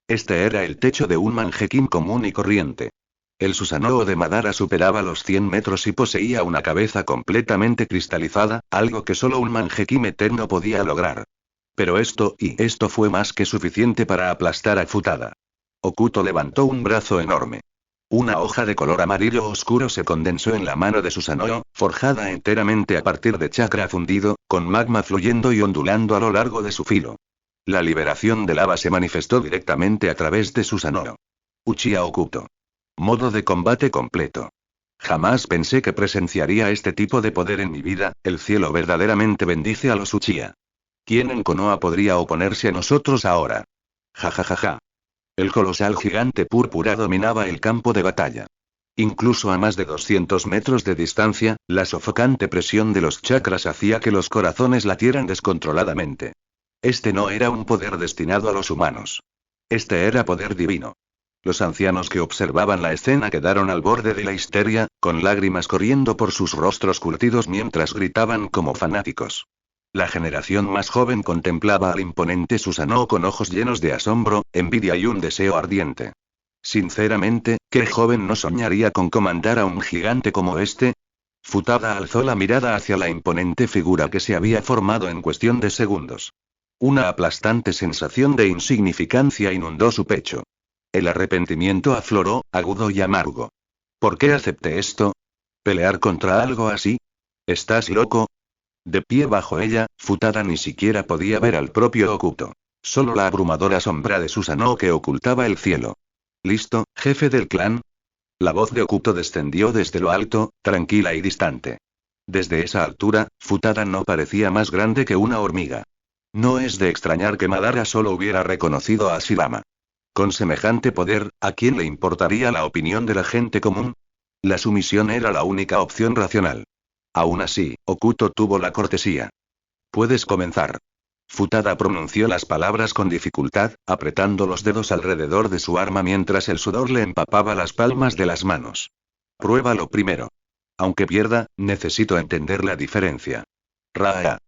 Este era el techo de un Mangekyou común y corriente. El Susanoo de Madara superaba los 100 metros y poseía una cabeza completamente cristalizada, algo que solo un Mangekyou eterno podía lograr. Pero esto fue más que suficiente para aplastar a Futada. Okuto levantó un brazo enorme. Una hoja de color amarillo oscuro se condensó en la mano de Susanoo, forjada enteramente a partir de chakra fundido, con magma fluyendo y ondulando a lo largo de su filo. La liberación de lava se manifestó directamente a través de Susanoo. Uchiha Okuto. Modo de combate completo. Jamás pensé que presenciaría este tipo de poder en mi vida, el cielo verdaderamente bendice a los Uchiha. ¿Quién en Konoha podría oponerse a nosotros ahora? Ja ja ja ja. El colosal gigante púrpura dominaba el campo de batalla. Incluso a más de 200 metros de distancia, la sofocante presión de los chakras hacía que los corazones latieran descontroladamente. Este no era un poder destinado a los humanos. Este era poder divino. Los ancianos que observaban la escena quedaron al borde de la histeria, con lágrimas corriendo por sus rostros curtidos mientras gritaban como fanáticos. La generación más joven contemplaba al imponente Susanoo con ojos llenos de asombro, envidia y un deseo ardiente. Sinceramente, ¿qué joven no soñaría con comandar a un gigante como este? Futada alzó la mirada hacia la imponente figura que se había formado en cuestión de segundos. Una aplastante sensación de insignificancia inundó su pecho. El arrepentimiento afloró, agudo y amargo. ¿Por qué acepté esto? ¿Pelear contra algo así? ¿Estás loco? De pie bajo ella, Futada ni siquiera podía ver al propio Okuto. Solo la abrumadora sombra de Susanoo que ocultaba el cielo. ¿Listo, jefe del clan? La voz de Okuto descendió desde lo alto, tranquila y distante. Desde esa altura, Futada no parecía más grande que una hormiga. No es de extrañar que Madara solo hubiera reconocido a Ashirama. Con semejante poder, ¿a quién le importaría la opinión de la gente común? La sumisión era la única opción racional. Aún así, Okuto tuvo la cortesía. Puedes comenzar. Futada pronunció las palabras con dificultad, apretando los dedos alrededor de su arma mientras el sudor le empapaba las palmas de las manos. Pruébalo primero. Aunque pierda, necesito entender la diferencia. Raa.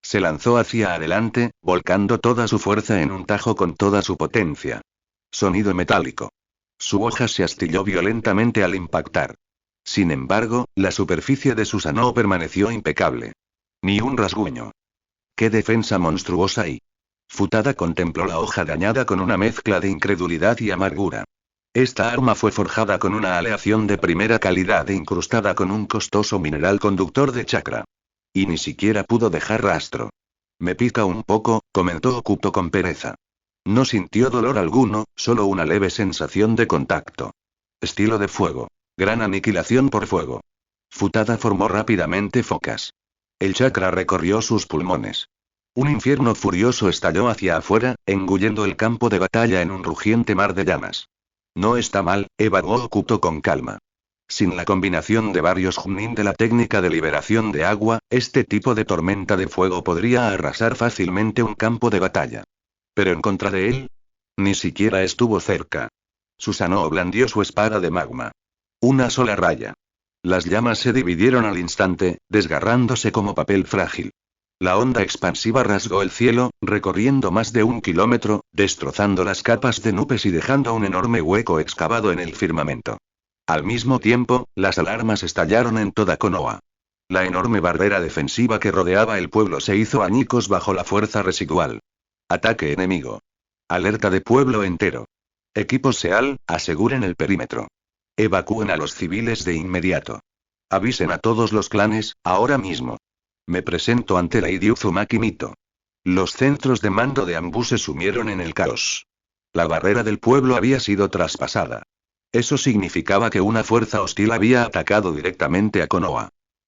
Se lanzó hacia adelante, volcando toda su fuerza en un tajo con toda su potencia. Sonido metálico. Su hoja se astilló violentamente al impactar. Sin embargo, la superficie de Susanoo permaneció impecable. Ni un rasguño. ¡Qué defensa monstruosa! Y Futada contempló la hoja dañada con una mezcla de incredulidad y amargura. Esta arma fue forjada con una aleación de primera calidad e incrustada con un costoso mineral conductor de chakra. Y ni siquiera pudo dejar rastro. Me pica un poco, comentó Okuto con pereza. No sintió dolor alguno, solo una leve sensación de contacto. Estilo de fuego. Gran aniquilación por fuego. Futada formó rápidamente focas. El chakra recorrió sus pulmones. Un infierno furioso estalló hacia afuera, engullendo el campo de batalla en un rugiente mar de llamas. No está mal, evaluó Okuto con calma. Sin la combinación de varios Chunin de la técnica de liberación de agua, este tipo de tormenta de fuego podría arrasar fácilmente un campo de batalla. Pero en contra de él, ni siquiera estuvo cerca. Susanoo blandió su espada de magma. Una sola raya. Las llamas se dividieron al instante, desgarrándose como papel frágil. La onda expansiva rasgó el cielo, recorriendo más de 1 kilómetro, destrozando las capas de nubes y dejando un enorme hueco excavado en el firmamento. Al mismo tiempo, las alarmas estallaron en toda Konoha. La enorme barrera defensiva que rodeaba el pueblo se hizo añicos bajo la fuerza residual. Ataque enemigo. Alerta de pueblo entero. Equipos SEAL, aseguren el perímetro. Evacúen a los civiles de inmediato. Avisen a todos los clanes, ahora mismo. Me presento ante Lady Uzumaki Mito. Los centros de mando de Anbu se sumieron en el caos. La barrera del pueblo había sido traspasada. Eso significaba que una fuerza hostil había atacado directamente a Konoha.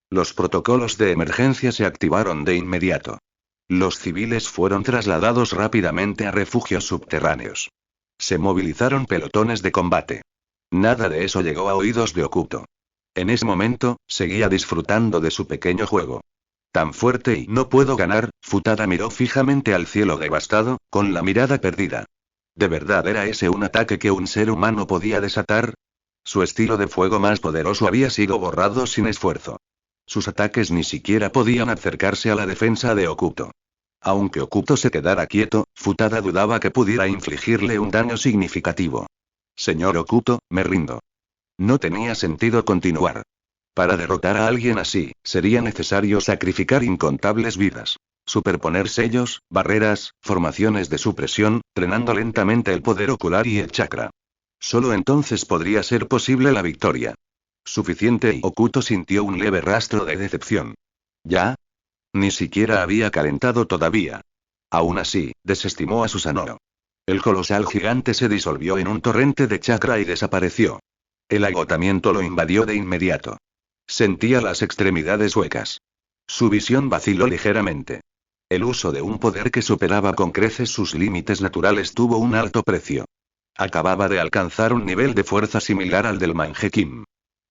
Los protocolos de emergencia se activaron de inmediato. Los civiles fueron trasladados rápidamente a refugios subterráneos. Se movilizaron pelotones de combate. Nada de eso llegó a oídos de Okuto. En ese momento, seguía disfrutando de su pequeño juego. Tan fuerte y no puedo ganar, Futada miró fijamente al cielo devastado, con la mirada perdida. ¿De verdad era ese un ataque que un ser humano podía desatar? Su estilo de fuego más poderoso había sido borrado sin esfuerzo. Sus ataques ni siquiera podían acercarse a la defensa de Okuto. Aunque Okuto se quedara quieto, Futada dudaba que pudiera infligirle un daño significativo. Señor Okuto, me rindo. No tenía sentido continuar. Para derrotar a alguien así, sería necesario sacrificar incontables vidas. Superponer sellos, barreras, formaciones de supresión, drenando lentamente el poder ocular y el chakra. Solo entonces podría ser posible la victoria. Suficiente y Okuto sintió un leve rastro de decepción. ¿Ya? Ni siquiera había calentado todavía. Aún así, desestimó a Susanoo. El colosal gigante se disolvió en un torrente de chakra y desapareció. El agotamiento lo invadió de inmediato. Sentía las extremidades huecas. Su visión vaciló ligeramente. El uso de un poder que superaba con creces sus límites naturales tuvo un alto precio. Acababa de alcanzar un nivel de fuerza similar al del Mangekyou.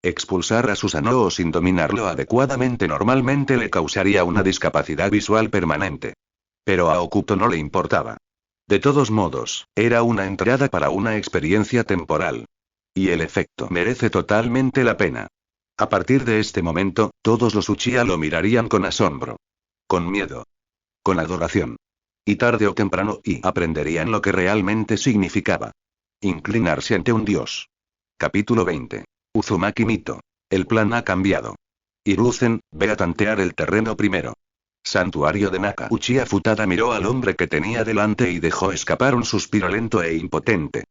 Expulsar a Susanoo sin dominarlo adecuadamente normalmente le causaría una discapacidad visual permanente. Pero a Okuto no le importaba. De todos modos, era una entrada para una experiencia temporal. Y el efecto merece totalmente la pena. A partir de este momento, todos los Uchiha lo mirarían con asombro. Con miedo. Con adoración. Y tarde o temprano aprenderían lo que realmente significaba. Inclinarse ante un dios. Capítulo 20. Uzumaki Mito. El plan ha cambiado. Hiruzen, ve a tantear el terreno primero. Santuario de Naka. Uchiha Futada miró al hombre que tenía delante y dejó escapar un suspiro lento e impotente.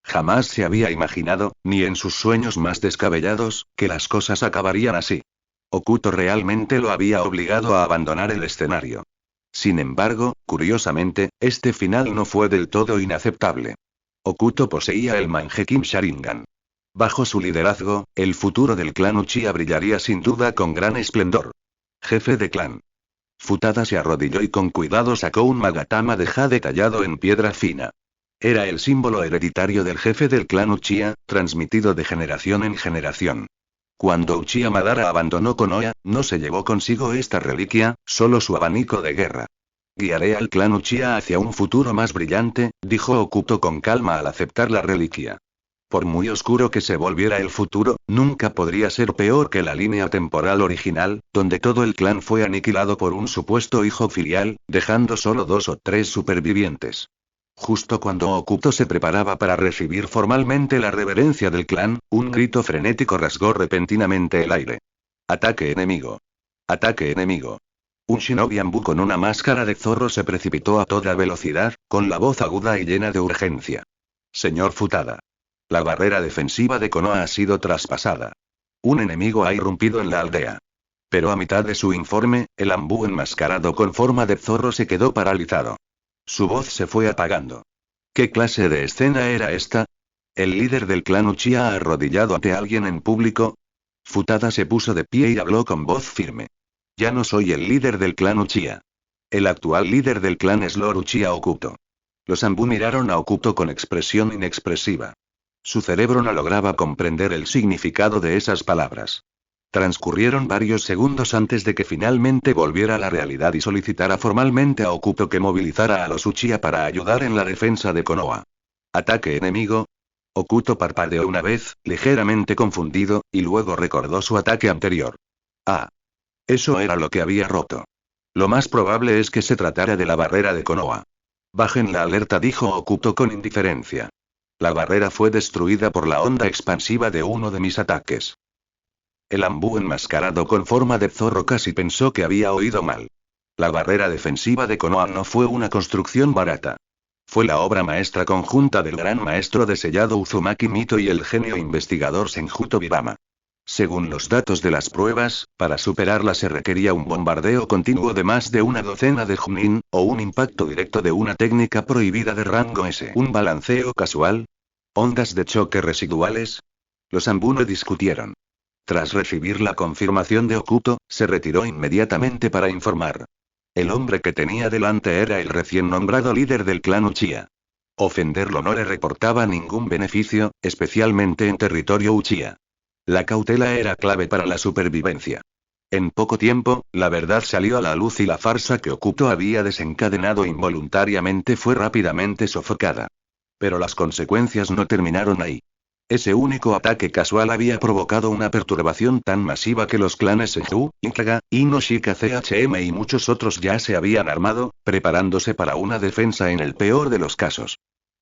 Jamás se había imaginado, ni en sus sueños más descabellados, que las cosas acabarían así. Okuto realmente lo había obligado a abandonar el escenario. Sin embargo, curiosamente, este final no fue del todo inaceptable. Okuto poseía el Mangekyou Sharingan. Bajo su liderazgo, el futuro del clan Uchiha brillaría sin duda con gran esplendor. Jefe de clan. Futada se arrodilló y con cuidado sacó un magatama de jade tallado en piedra fina. Era el símbolo hereditario del jefe del clan Uchiha, transmitido de generación en generación. Cuando Uchiha Madara abandonó Konoha, no se llevó consigo esta reliquia, solo su abanico de guerra. Guiaré al clan Uchiha hacia un futuro más brillante, dijo Okuto con calma al aceptar la reliquia. Por muy oscuro que se volviera el futuro, nunca podría ser peor que la línea temporal original, donde todo el clan fue aniquilado por un supuesto hijo filial, dejando solo 2 o 3 supervivientes. Justo cuando Okuto se preparaba para recibir formalmente la reverencia del clan, un grito frenético rasgó repentinamente el aire. ¡Ataque enemigo! ¡Ataque enemigo! Un shinobi Anbu con una máscara de zorro se precipitó a toda velocidad, con la voz aguda y llena de urgencia. Señor Futada. La barrera defensiva de Konoha ha sido traspasada. Un enemigo ha irrumpido en la aldea. Pero a mitad de su informe, el Anbu enmascarado con forma de zorro se quedó paralizado. Su voz se fue apagando. ¿Qué clase de escena era esta? ¿El líder del clan Uchiha arrodillado ante alguien en público? Futada se puso de pie y habló con voz firme. Ya no soy el líder del clan Uchiha. El actual líder del clan es Lord Uchiha Okuto. Los Anbu miraron a Okuto con expresión inexpresiva. Su cerebro no lograba comprender el significado de esas palabras. Transcurrieron varios segundos antes de que finalmente volviera a la realidad y solicitara formalmente a Okuto que movilizara a los Uchiha para ayudar en la defensa de Konoha. ¿Ataque enemigo? Okuto parpadeó una vez, ligeramente confundido, y luego recordó su ataque anterior. Ah. Eso era lo que había roto. Lo más probable es que se tratara de la barrera de Konoha. Bajen la alerta, dijo Okuto con indiferencia. La barrera fue destruida por la onda expansiva de uno de mis ataques. El Anbu enmascarado con forma de zorro casi pensó que había oído mal. La barrera defensiva de Konoha no fue una construcción barata. Fue la obra maestra conjunta del gran maestro de sellado Uzumaki Mito y el genio investigador Senju Tobirama. Según los datos de las pruebas, para superarla se requería un bombardeo continuo de más de una docena de Junin, o un impacto directo de una técnica prohibida de rango S. ¿Un balanceo casual? ¿Ondas de choque residuales? Los Ambune discutieron. Tras recibir la confirmación de Okuto, se retiró inmediatamente para informar. El hombre que tenía delante era el recién nombrado líder del clan Uchiha. Ofenderlo no le reportaba ningún beneficio, especialmente en territorio Uchiha. La cautela era clave para la supervivencia. En poco tiempo, la verdad salió a la luz y la farsa que Okuto había desencadenado involuntariamente fue rápidamente sofocada. Pero las consecuencias no terminaron ahí. Ese único ataque casual había provocado una perturbación tan masiva que los clanes Senju, Ikaga, Inoshika CHM y muchos otros ya se habían armado, preparándose para una defensa en el peor de los casos.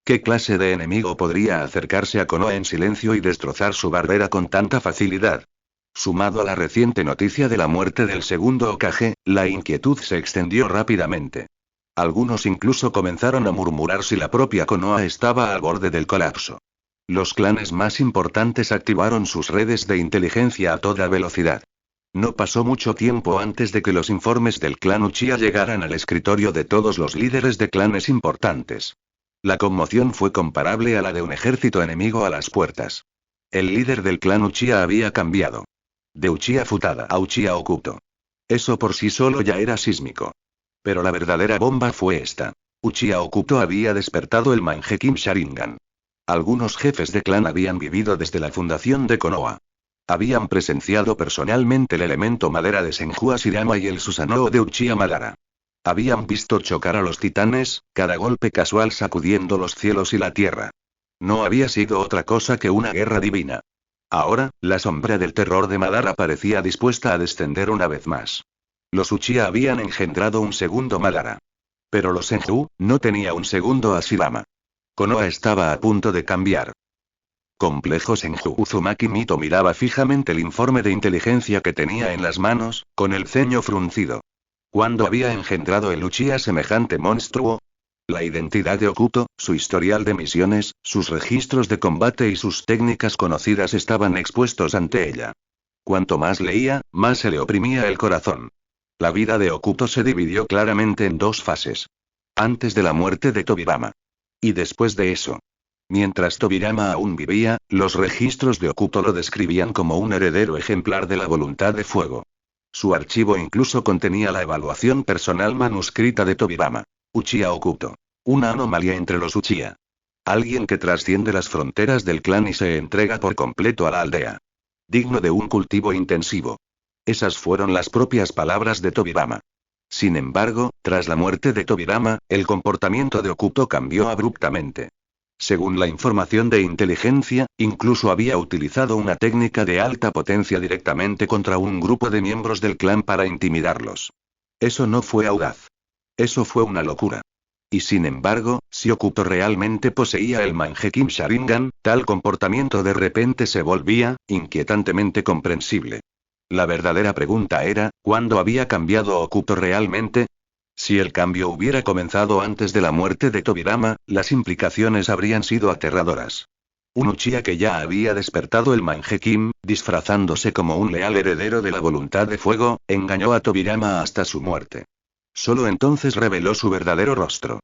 ¿Qué clase de enemigo podría acercarse a Konoha en silencio y destrozar su barrera con tanta facilidad? Sumado a la reciente noticia de la muerte del segundo Hokage, la inquietud se extendió rápidamente. Algunos incluso comenzaron a murmurar si la propia Konoha estaba al borde del colapso. Los clanes más importantes activaron sus redes de inteligencia a toda velocidad. No pasó mucho tiempo antes de que los informes del clan Uchiha llegaran al escritorio de todos los líderes de clanes importantes. La conmoción fue comparable a la de un ejército enemigo a las puertas. El líder del clan Uchiha había cambiado. De Uchiha Futada a Uchiha Okuto. Eso por sí solo ya era sísmico. Pero la verdadera bomba fue esta. Uchiha Okuto había despertado el Mangekyou Sharingan. Algunos jefes de clan habían vivido desde la fundación de Konoha. Habían presenciado personalmente el elemento madera de Senju Hashirama y el Susanoo de Uchiha Madara. Habían visto chocar a los titanes, cada golpe casual sacudiendo los cielos y la tierra. No había sido otra cosa que una guerra divina. Ahora, la sombra del terror de Madara parecía dispuesta a descender una vez más. Los Uchiha habían engendrado un segundo Madara. Pero los Senju no tenía un segundo Hashirama. Konoha estaba a punto de cambiar. Complejo Senju. Uzumaki Mito miraba fijamente el informe de inteligencia que tenía en las manos, con el ceño fruncido. ¿Cuándo había engendrado el Uchiha semejante monstruo? La identidad de Okuto, su historial de misiones, sus registros de combate y sus técnicas conocidas estaban expuestos ante ella. Cuanto más leía, más se le oprimía el corazón. La vida de Okuto se dividió claramente en dos fases. Antes de la muerte de Tobirama. Y después de eso. Mientras Tobirama aún vivía, los registros de Okuto lo describían como un heredero ejemplar de la voluntad de fuego. Su archivo incluso contenía la evaluación personal manuscrita de Tobirama. Uchiha Okuto. Una anomalía entre los Uchiha. Alguien que trasciende las fronteras del clan y se entrega por completo a la aldea. Digno de un cultivo intensivo. Esas fueron las propias palabras de Tobirama. Sin embargo, tras la muerte de Tobirama, el comportamiento de Okuto cambió abruptamente. Según la información de inteligencia, incluso había utilizado una técnica de alta potencia directamente contra un grupo de miembros del clan para intimidarlos. Eso no fue audaz. Eso fue una locura. Y sin embargo, si Okuto realmente poseía el Mangekyou Sharingan, tal comportamiento de repente se volvía inquietantemente comprensible. La verdadera pregunta era, ¿cuándo había cambiado Okuto realmente? Si el cambio hubiera comenzado antes de la muerte de Tobirama, las implicaciones habrían sido aterradoras. Un Uchiha que ya había despertado el Mangekyou, disfrazándose como un leal heredero de la voluntad de fuego, engañó a Tobirama hasta su muerte. Solo entonces reveló su verdadero rostro.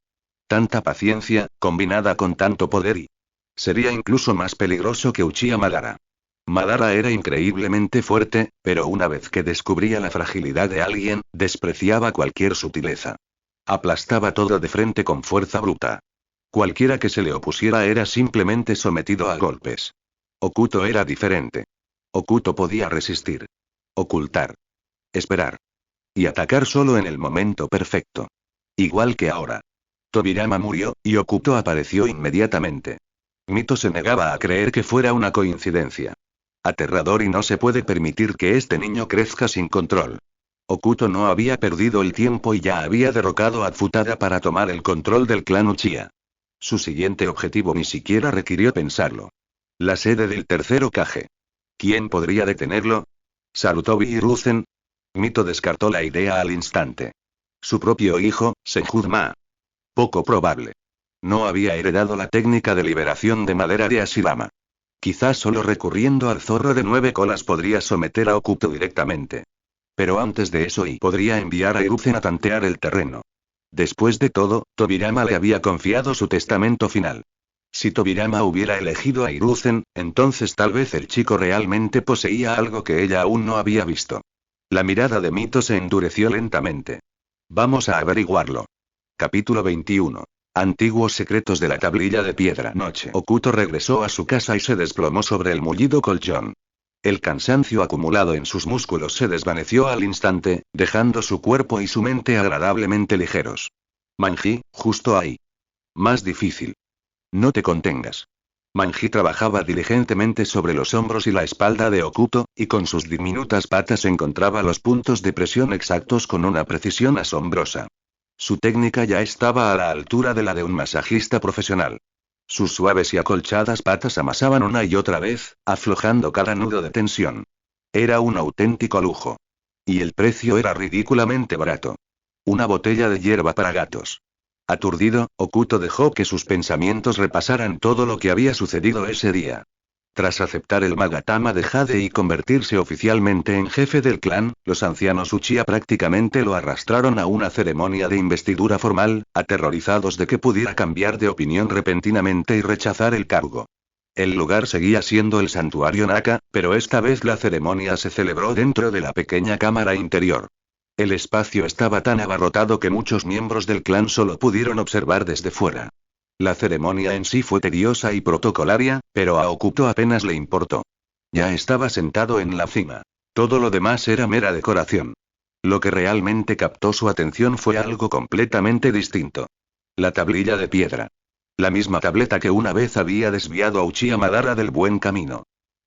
Tanta paciencia, combinada con tanto poder y... sería incluso más peligroso que Uchiha Madara. Madara era increíblemente fuerte, pero una vez que descubría la fragilidad de alguien, despreciaba cualquier sutileza. Aplastaba todo de frente con fuerza bruta. Cualquiera que se le opusiera era simplemente sometido a golpes. Okuto era diferente. Okuto podía resistir. Ocultar. Esperar. Y atacar solo en el momento perfecto. Igual que ahora. Tobirama murió, y Okuto apareció inmediatamente. Mito se negaba a creer que fuera una coincidencia. Aterrador y no se puede permitir que este niño crezca sin control. Okuto no había perdido el tiempo y ya había derrocado a Futada para tomar el control del clan Uchiha. Su siguiente objetivo ni siquiera requirió pensarlo. La sede del tercer Hokage. ¿Quién podría detenerlo? ¿Sarutobi Hiruzen? Mito descartó la idea al instante. Su propio hijo, Senjutma. Poco probable. No había heredado la técnica de liberación de madera de Hashirama. Quizás solo recurriendo al zorro de 9 colas podría someter a Okuto directamente. Pero antes de eso podría enviar a Hiruzen a tantear el terreno. Después de todo, Tobirama le había confiado su testamento final. Si Tobirama hubiera elegido a Hiruzen, entonces tal vez el chico realmente poseía algo que ella aún no había visto. La mirada de Mito se endureció lentamente. Vamos a averiguarlo. Capítulo 21. Antiguos secretos de la tablilla de piedra. Noche. Okuto regresó a su casa y se desplomó sobre el mullido colchón. El cansancio acumulado en sus músculos se desvaneció al instante, dejando su cuerpo y su mente agradablemente ligeros. Manji, justo ahí. Más difícil. No te contengas. Manji trabajaba diligentemente sobre los hombros y la espalda de Okuto, y con sus diminutas patas encontraba los puntos de presión exactos con una precisión asombrosa. Su técnica ya estaba a la altura de la de un masajista profesional. Sus suaves y acolchadas patas amasaban una y otra vez, aflojando cada nudo de tensión. Era un auténtico lujo. Y el precio era ridículamente barato. Una botella de hierba para gatos. Aturdido, Okuto dejó que sus pensamientos repasaran todo lo que había sucedido ese día. Tras aceptar el Magatama de Jade y convertirse oficialmente en jefe del clan, los ancianos Uchiha prácticamente lo arrastraron a una ceremonia de investidura formal, aterrorizados de que pudiera cambiar de opinión repentinamente y rechazar el cargo. El lugar seguía siendo el santuario Naka, pero esta vez la ceremonia se celebró dentro de la pequeña cámara interior. El espacio estaba tan abarrotado que muchos miembros del clan solo pudieron observar desde fuera. La ceremonia en sí fue tediosa y protocolaria, pero a Okuto apenas le importó. Ya estaba sentado en la cima. Todo lo demás era mera decoración. Lo que realmente captó su atención fue algo completamente distinto. La tablilla de piedra. La misma tableta que una vez había desviado a Uchiha Madara del buen camino.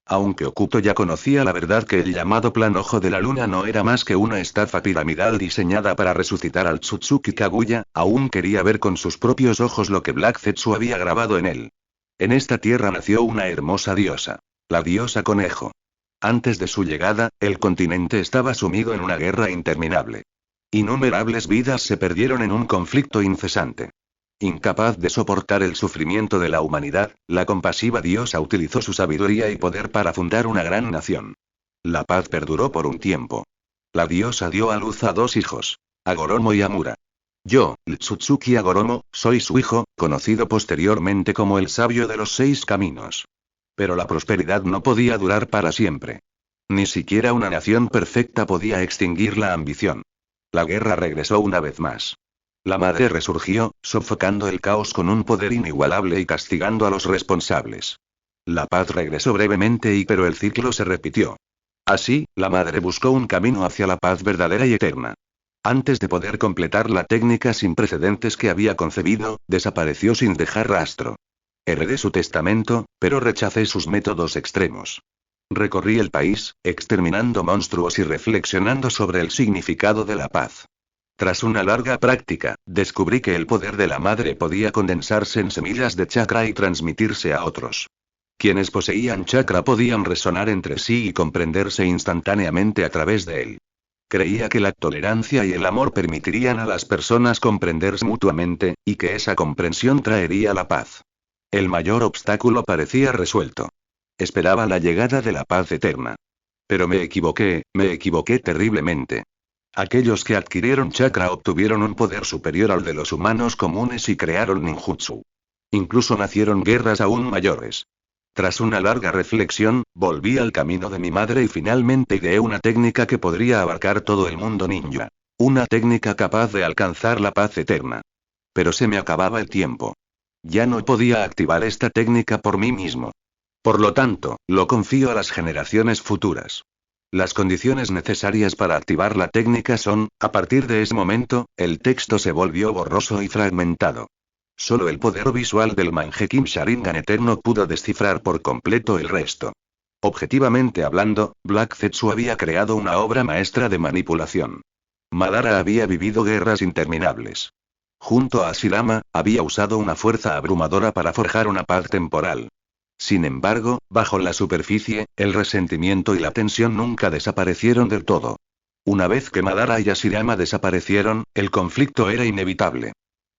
Aunque Okuto ya conocía la verdad que el llamado Plan Ojo de la Luna no era más que una estafa piramidal diseñada para resucitar al Tsutsuki Kaguya, aún quería ver con sus propios ojos lo que Black Zetsu había grabado en él. En esta tierra nació una hermosa diosa. La diosa conejo. Antes de su llegada, el continente estaba sumido en una guerra interminable. Innumerables vidas se perdieron en un conflicto incesante. Incapaz de soportar el sufrimiento de la humanidad, la compasiva diosa utilizó su sabiduría y poder para fundar una gran nación. La paz perduró por un tiempo. La diosa dio a luz a 2 hijos. Agoromo y Amura. Yo, Tsutsuki Agoromo, soy su hijo, conocido posteriormente como el sabio de los 6 caminos. Pero la prosperidad no podía durar para siempre. Ni siquiera una nación perfecta podía extinguir la ambición. La guerra regresó una vez más. La madre resurgió, sofocando el caos con un poder inigualable y castigando a los responsables. La paz regresó brevemente pero el ciclo se repitió. Así, la madre buscó un camino hacia la paz verdadera y eterna. Antes de poder completar la técnica sin precedentes que había concebido, desapareció sin dejar rastro. Heredé su testamento, pero rechacé sus métodos extremos. Recorrí el país, exterminando monstruos y reflexionando sobre el significado de la paz. Tras una larga práctica, descubrí que el poder de la madre podía condensarse en semillas de chakra y transmitirse a otros. Quienes poseían chakra podían resonar entre sí y comprenderse instantáneamente a través de él. Creía que la tolerancia y el amor permitirían a las personas comprenderse mutuamente, y que esa comprensión traería la paz. El mayor obstáculo parecía resuelto. Esperaba la llegada de la paz eterna. Pero me equivoqué terriblemente. Aquellos que adquirieron chakra obtuvieron un poder superior al de los humanos comunes y crearon ninjutsu. Incluso nacieron guerras aún mayores. Tras una larga reflexión, volví al camino de mi madre y finalmente ideé una técnica que podría abarcar todo el mundo ninja. Una técnica capaz de alcanzar la paz eterna. Pero se me acababa el tiempo. Ya no podía activar esta técnica por mí mismo. Por lo tanto, lo confío a las generaciones futuras. Las condiciones necesarias para activar la técnica son, a partir de ese momento, el texto se volvió borroso y fragmentado. Solo el poder visual del Mangekyou Sharingan eterno pudo descifrar por completo el resto. Objetivamente hablando, Black Zetsu había creado una obra maestra de manipulación. Madara había vivido guerras interminables. Junto a Ashirama, había usado una fuerza abrumadora para forjar una paz temporal. Sin embargo, bajo la superficie, el resentimiento y la tensión nunca desaparecieron del todo. Una vez que Madara y Ashirama desaparecieron, el conflicto era inevitable.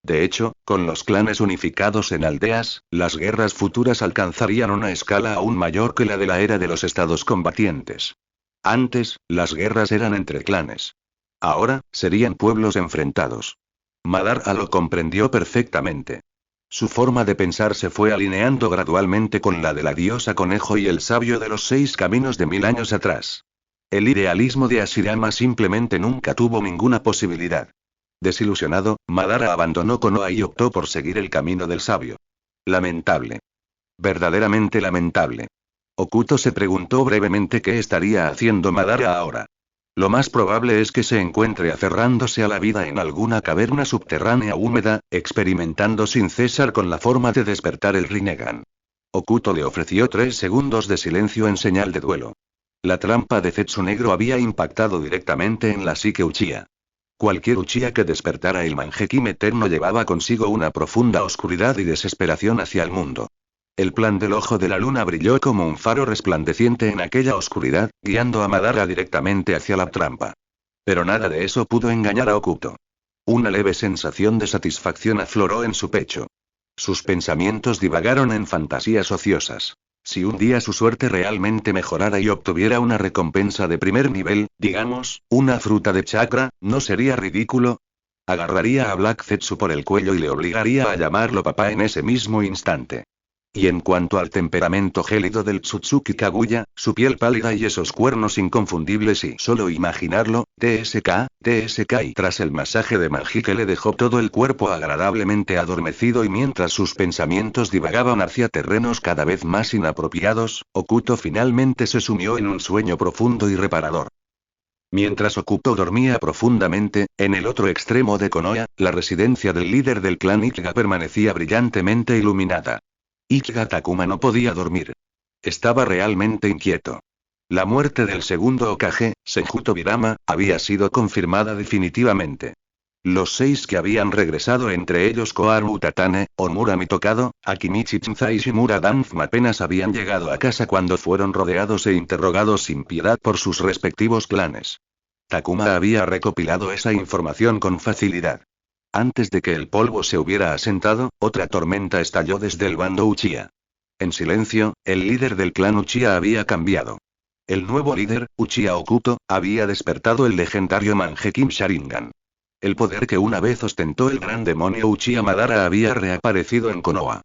De hecho, con los clanes unificados en aldeas, las guerras futuras alcanzarían una escala aún mayor que la de la era de los estados combatientes. Antes, las guerras eran entre clanes. Ahora, serían pueblos enfrentados. Madara lo comprendió perfectamente. Su forma de pensar se fue alineando gradualmente con la de la diosa conejo y el sabio de los 6 caminos de 1000 años atrás. El idealismo de Hashirama simplemente nunca tuvo ninguna posibilidad. Desilusionado, Madara abandonó Konoha y optó por seguir el camino del sabio. Lamentable. Verdaderamente lamentable. Okuto se preguntó brevemente qué estaría haciendo Madara ahora. Lo más probable es que se encuentre aferrándose a la vida en alguna caverna subterránea húmeda, experimentando sin cesar con la forma de despertar el Rinnegan. Okuto le ofreció 3 segundos de silencio en señal de duelo. La trampa de Zetsu Negro había impactado directamente en la psique Uchiha. Cualquier Uchiha que despertara el Mangekyou eterno llevaba consigo una profunda oscuridad y desesperación hacia el mundo. El plan del ojo de la luna brilló como un faro resplandeciente en aquella oscuridad, guiando a Madara directamente hacia la trampa. Pero nada de eso pudo engañar a Okuto. Una leve sensación de satisfacción afloró en su pecho. Sus pensamientos divagaron en fantasías ociosas. Si un día su suerte realmente mejorara y obtuviera una recompensa de primer nivel, digamos, una fruta de chakra, ¿no sería ridículo? Agarraría a Black Zetsu por el cuello y le obligaría a llamarlo papá en ese mismo instante. Y en cuanto al temperamento gélido del Tsutsuki Kaguya, su piel pálida y esos cuernos inconfundibles y solo imaginarlo, TSK, y tras el masaje de Manji que le dejó todo el cuerpo agradablemente adormecido y mientras sus pensamientos divagaban hacia terrenos cada vez más inapropiados, Okuto finalmente se sumió en un sueño profundo y reparador. Mientras Okuto dormía profundamente, en el otro extremo de Konoha, la residencia del líder del clan Ichiga permanecía brillantemente iluminada. Ichiga Takuma no podía dormir. Estaba realmente inquieto. La muerte del segundo Hokage, Senju Tobirama, había sido confirmada definitivamente. Los 6 que habían regresado, entre ellos Koharu Utatane, Omura Mitokado, Akimichi Shinza y Shimura Danfuma, apenas habían llegado a casa cuando fueron rodeados e interrogados sin piedad por sus respectivos clanes. Takuma había recopilado esa información con facilidad. Antes de que el polvo se hubiera asentado, otra tormenta estalló desde el bando Uchiha. En silencio, el líder del clan Uchiha había cambiado. El nuevo líder, Uchiha Okuto, había despertado el legendario Mangekyou Sharingan. El poder que una vez ostentó el gran demonio Uchiha Madara había reaparecido en Konoha.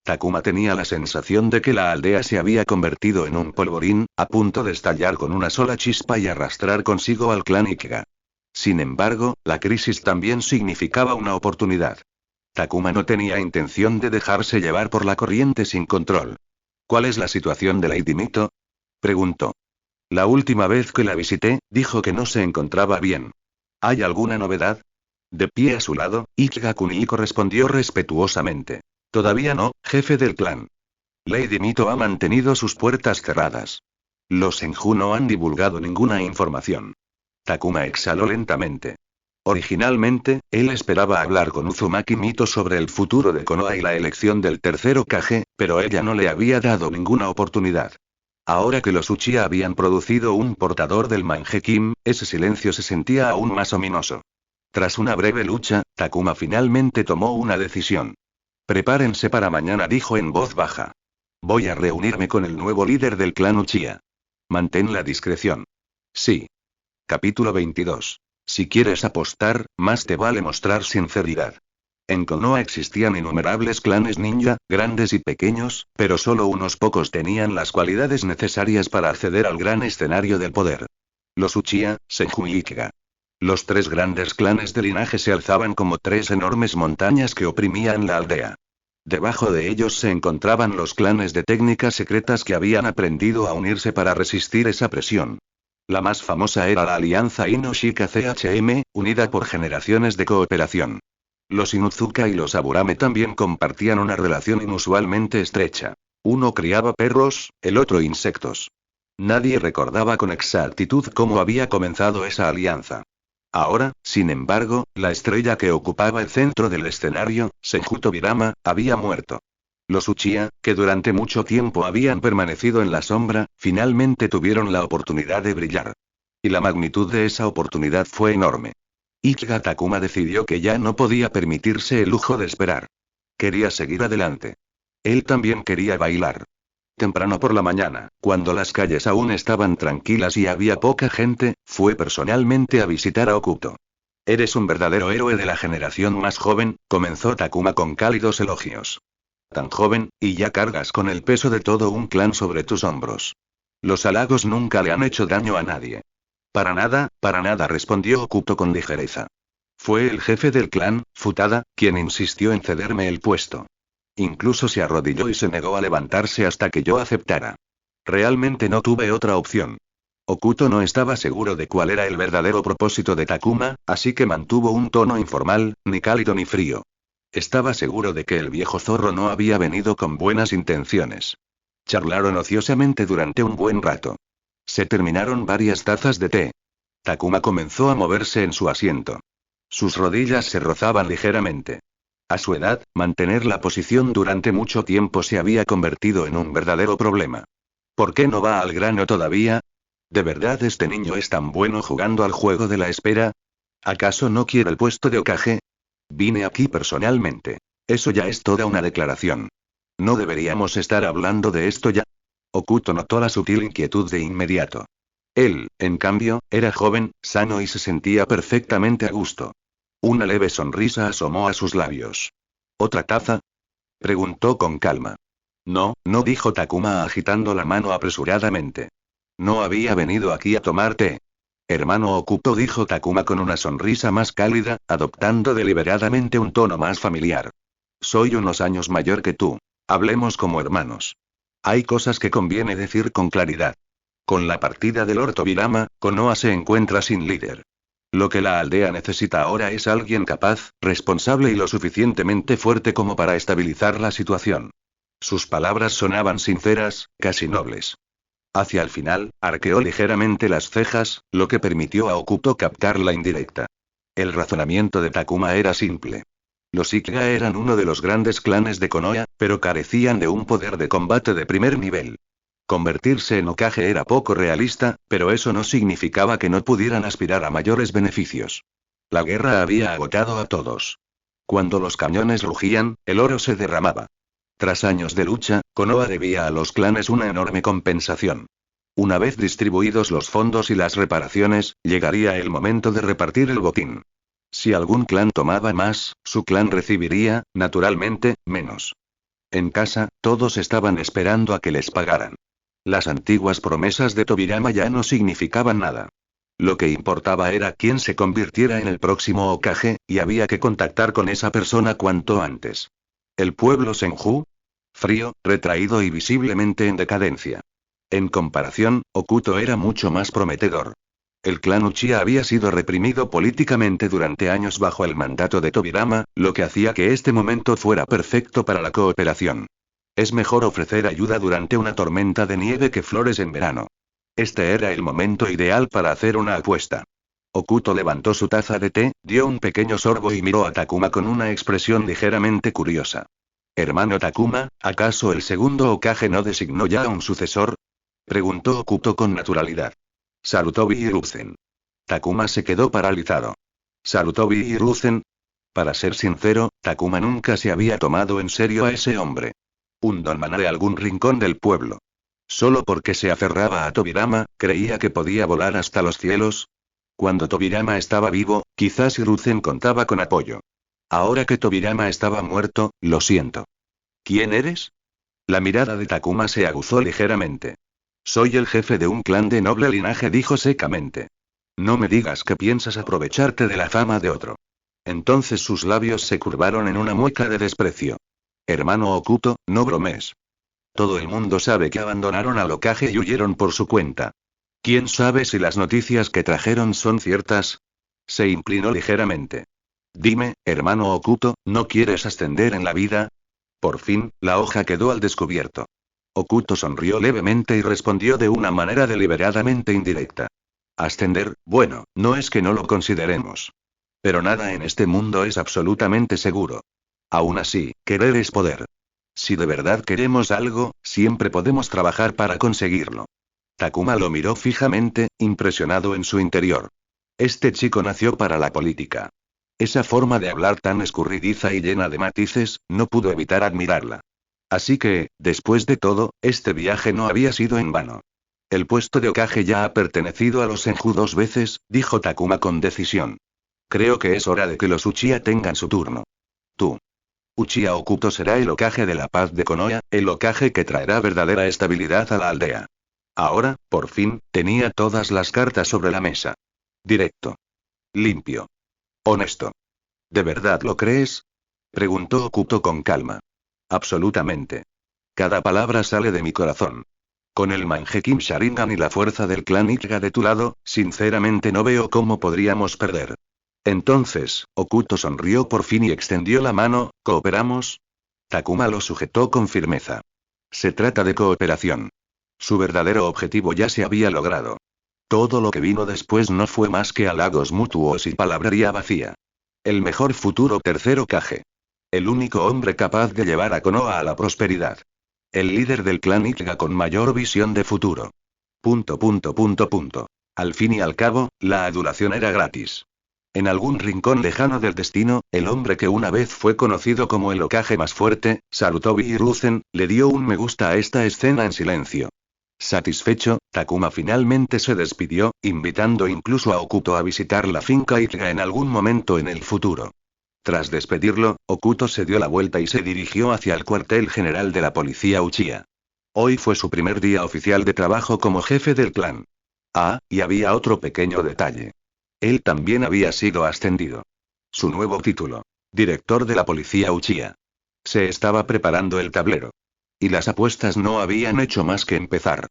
Takuma tenía la sensación de que la aldea se había convertido en un polvorín, a punto de estallar con una sola chispa y arrastrar consigo al clan Ichiga. Sin embargo, la crisis también significaba una oportunidad. Takuma no tenía intención de dejarse llevar por la corriente sin control. ¿Cuál es la situación de Lady Mito?, preguntó. La última vez que la visité, dijo que no se encontraba bien. ¿Hay alguna novedad? De pie a su lado, Ichiga Kunihiko respondió respetuosamente. Todavía no, jefe del clan. Lady Mito ha mantenido sus puertas cerradas. Los Senju no han divulgado ninguna información. Takuma exhaló lentamente. Originalmente, él esperaba hablar con Uzumaki Mito sobre el futuro de Konoha y la elección del tercer Hokage, pero ella no le había dado ninguna oportunidad. Ahora que los Uchiha habían producido un portador del Mangekyou, ese silencio se sentía aún más ominoso. Tras una breve lucha, Takuma finalmente tomó una decisión. Prepárense para mañana, dijo en voz baja. Voy a reunirme con el nuevo líder del clan Uchiha. Mantén la discreción. Sí. Capítulo 22. Si quieres apostar, más te vale mostrar sinceridad. En Konoha existían innumerables clanes ninja, grandes y pequeños, pero solo unos pocos tenían las cualidades necesarias para acceder al gran escenario del poder. Los Uchiha, Senju y Ichiga. Los 3 grandes clanes de linaje se alzaban como 3 enormes montañas que oprimían la aldea. Debajo de ellos se encontraban los clanes de técnicas secretas que habían aprendido a unirse para resistir esa presión. La más famosa era la alianza Inoshika CHM, unida por generaciones de cooperación. Los Inuzuka y los Aburame también compartían una relación inusualmente estrecha. Uno criaba perros, el otro insectos. Nadie recordaba con exactitud cómo había comenzado esa alianza. Ahora, sin embargo, la estrella que ocupaba el centro del escenario, Senju Tobirama, había muerto. Los Uchiha, que durante mucho tiempo habían permanecido en la sombra, finalmente tuvieron la oportunidad de brillar. Y la magnitud de esa oportunidad fue enorme. Ichiga Takuma decidió que ya no podía permitirse el lujo de esperar. Quería seguir adelante. Él también quería bailar. Temprano por la mañana, cuando las calles aún estaban tranquilas y había poca gente, fue personalmente a visitar a Okuto. Eres un verdadero héroe de la generación más joven, comenzó Takuma con cálidos elogios. Tan joven, y ya cargas con el peso de todo un clan sobre tus hombros. Los halagos nunca le han hecho daño a nadie. Para nada, respondió Okuto con ligereza. Fue el jefe del clan, Futada, quien insistió en cederme el puesto. Incluso se arrodilló y se negó a levantarse hasta que yo aceptara. Realmente no tuve otra opción. Okuto no estaba seguro de cuál era el verdadero propósito de Takuma, así que mantuvo un tono informal, ni cálido ni frío. Estaba seguro de que el viejo zorro no había venido con buenas intenciones. Charlaron ociosamente durante un buen rato. Se terminaron varias tazas de té. Takuma comenzó a moverse en su asiento. Sus rodillas se rozaban ligeramente. A su edad, mantener la posición durante mucho tiempo se había convertido en un verdadero problema. ¿Por qué no va al grano todavía? ¿De verdad este niño es tan bueno jugando al juego de la espera? ¿Acaso no quiere el puesto de Hokage? Vine aquí personalmente. Eso ya es toda una declaración. ¿No deberíamos estar hablando de esto ya? Okuto notó la sutil inquietud de inmediato. Él, en cambio, era joven, sano y se sentía perfectamente a gusto. Una leve sonrisa asomó a sus labios. ¿Otra taza? Preguntó con calma. No, no, dijo Takuma agitando la mano apresuradamente. No había venido aquí a tomar té. Hermano Okuto, dijo Takuma con una sonrisa más cálida, adoptando deliberadamente un tono más familiar. Soy unos años mayor que tú. Hablemos como hermanos. Hay cosas que conviene decir con claridad. Con la partida del Lord Tobirama, Konoha se encuentra sin líder. Lo que la aldea necesita ahora es alguien capaz, responsable y lo suficientemente fuerte como para estabilizar la situación. Sus palabras sonaban sinceras, casi nobles. Hacia el final, arqueó ligeramente las cejas, lo que permitió a Okuto captar la indirecta. El razonamiento de Takuma era simple. Los Ichiga eran uno de los grandes clanes de Konoha, pero carecían de un poder de combate de primer nivel. Convertirse en Hokage era poco realista, pero eso no significaba que no pudieran aspirar a mayores beneficios. La guerra había agotado a todos. Cuando los cañones rugían, el oro se derramaba. Tras años de lucha, Konoha debía a los clanes una enorme compensación. Una vez distribuidos los fondos y las reparaciones, llegaría el momento de repartir el botín. Si algún clan tomaba más, su clan recibiría, naturalmente, menos. En casa, todos estaban esperando a que les pagaran. Las antiguas promesas de Tobirama ya no significaban nada. Lo que importaba era quién se convirtiera en el próximo Hokage, y había que contactar con esa persona cuanto antes. El pueblo Senju. Frío, retraído y visiblemente en decadencia. En comparación, Okuto era mucho más prometedor. El clan Uchiha había sido reprimido políticamente durante años bajo el mandato de Tobirama, lo que hacía que este momento fuera perfecto para la cooperación. Es mejor ofrecer ayuda durante una tormenta de nieve que flores en verano. Este era el momento ideal para hacer una apuesta. Okuto levantó su taza de té, dio un pequeño sorbo y miró a Takuma con una expresión ligeramente curiosa. Hermano Takuma, ¿acaso el segundo Hokage no designó ya a un sucesor? Preguntó Okuto con naturalidad. Sarutobi Hiruzen. Takuma se quedó paralizado. ¿Sarutobi Hiruzen? Para ser sincero, Takuma nunca se había tomado en serio a ese hombre. Un don maná de algún rincón del pueblo. Solo porque se aferraba a Tobirama, creía que podía volar hasta los cielos. Cuando Tobirama estaba vivo, quizás Hiruzen contaba con apoyo. Ahora que Tobirama estaba muerto, lo siento. ¿Quién eres? La mirada de Takuma se aguzó ligeramente. Soy el jefe de un clan de noble linaje, dijo secamente. No me digas que piensas aprovecharte de la fama de otro. Entonces sus labios se curvaron en una mueca de desprecio. Hermano Okuto, no bromes. Todo el mundo sabe que abandonaron al Hokage y huyeron por su cuenta. ¿Quién sabe si las noticias que trajeron son ciertas? Se inclinó ligeramente. Dime, hermano Okuto, ¿no quieres ascender en la vida? Por fin, la hoja quedó al descubierto. Okuto sonrió levemente y respondió de una manera deliberadamente indirecta. Ascender, bueno, no es que no lo consideremos. Pero nada en este mundo es absolutamente seguro. Aún así, querer es poder. Si de verdad queremos algo, siempre podemos trabajar para conseguirlo. Takuma lo miró fijamente, impresionado en su interior. Este chico nació para la política. Esa forma de hablar tan escurridiza y llena de matices, no pudo evitar admirarla. Así que, después de todo, este viaje no había sido en vano. El puesto de Hokage ya ha pertenecido a los Senju 2 veces, dijo Takuma con decisión. Creo que es hora de que los Uchiha tengan su turno. Tú. Uchiha Okuto será el Hokage de la paz de Konoha, el Hokage que traerá verdadera estabilidad a la aldea. Ahora, por fin, tenía todas las cartas sobre la mesa. Directo. Limpio. Honesto. ¿De verdad lo crees? Preguntó Okuto con calma. Absolutamente. Cada palabra sale de mi corazón. Con el Mangekyou Sharingan y la fuerza del clan Ichiga de tu lado, sinceramente no veo cómo podríamos perder. Entonces, Okuto sonrió por fin y extendió la mano. ¿Cooperamos? Takuma lo sujetó con firmeza. Se trata de cooperación. Su verdadero objetivo ya se había logrado. Todo lo que vino después no fue más que halagos mutuos y palabrería vacía. El mejor futuro tercer Hokage. El único hombre capaz de llevar a Konoha a la prosperidad. El líder del clan Ichiga con mayor visión de futuro. Al fin y al cabo, la adulación era gratis. En algún rincón lejano del destino, el hombre que una vez fue conocido como el Hokage más fuerte, Sarutobi Hiruzen, le dio un me gusta a esta escena en silencio. Satisfecho, Takuma finalmente se despidió, invitando incluso a Okuto a visitar la finca Ichiga en algún momento en el futuro. Tras despedirlo, Okuto se dio la vuelta y se dirigió hacia el cuartel general de la policía Uchiha. Hoy fue su primer día oficial de trabajo como jefe del clan. Ah, y había otro pequeño detalle. Él también había sido ascendido. Su nuevo título. Director de la policía Uchiha. Se estaba preparando el tablero. Y las apuestas no habían hecho más que empezar.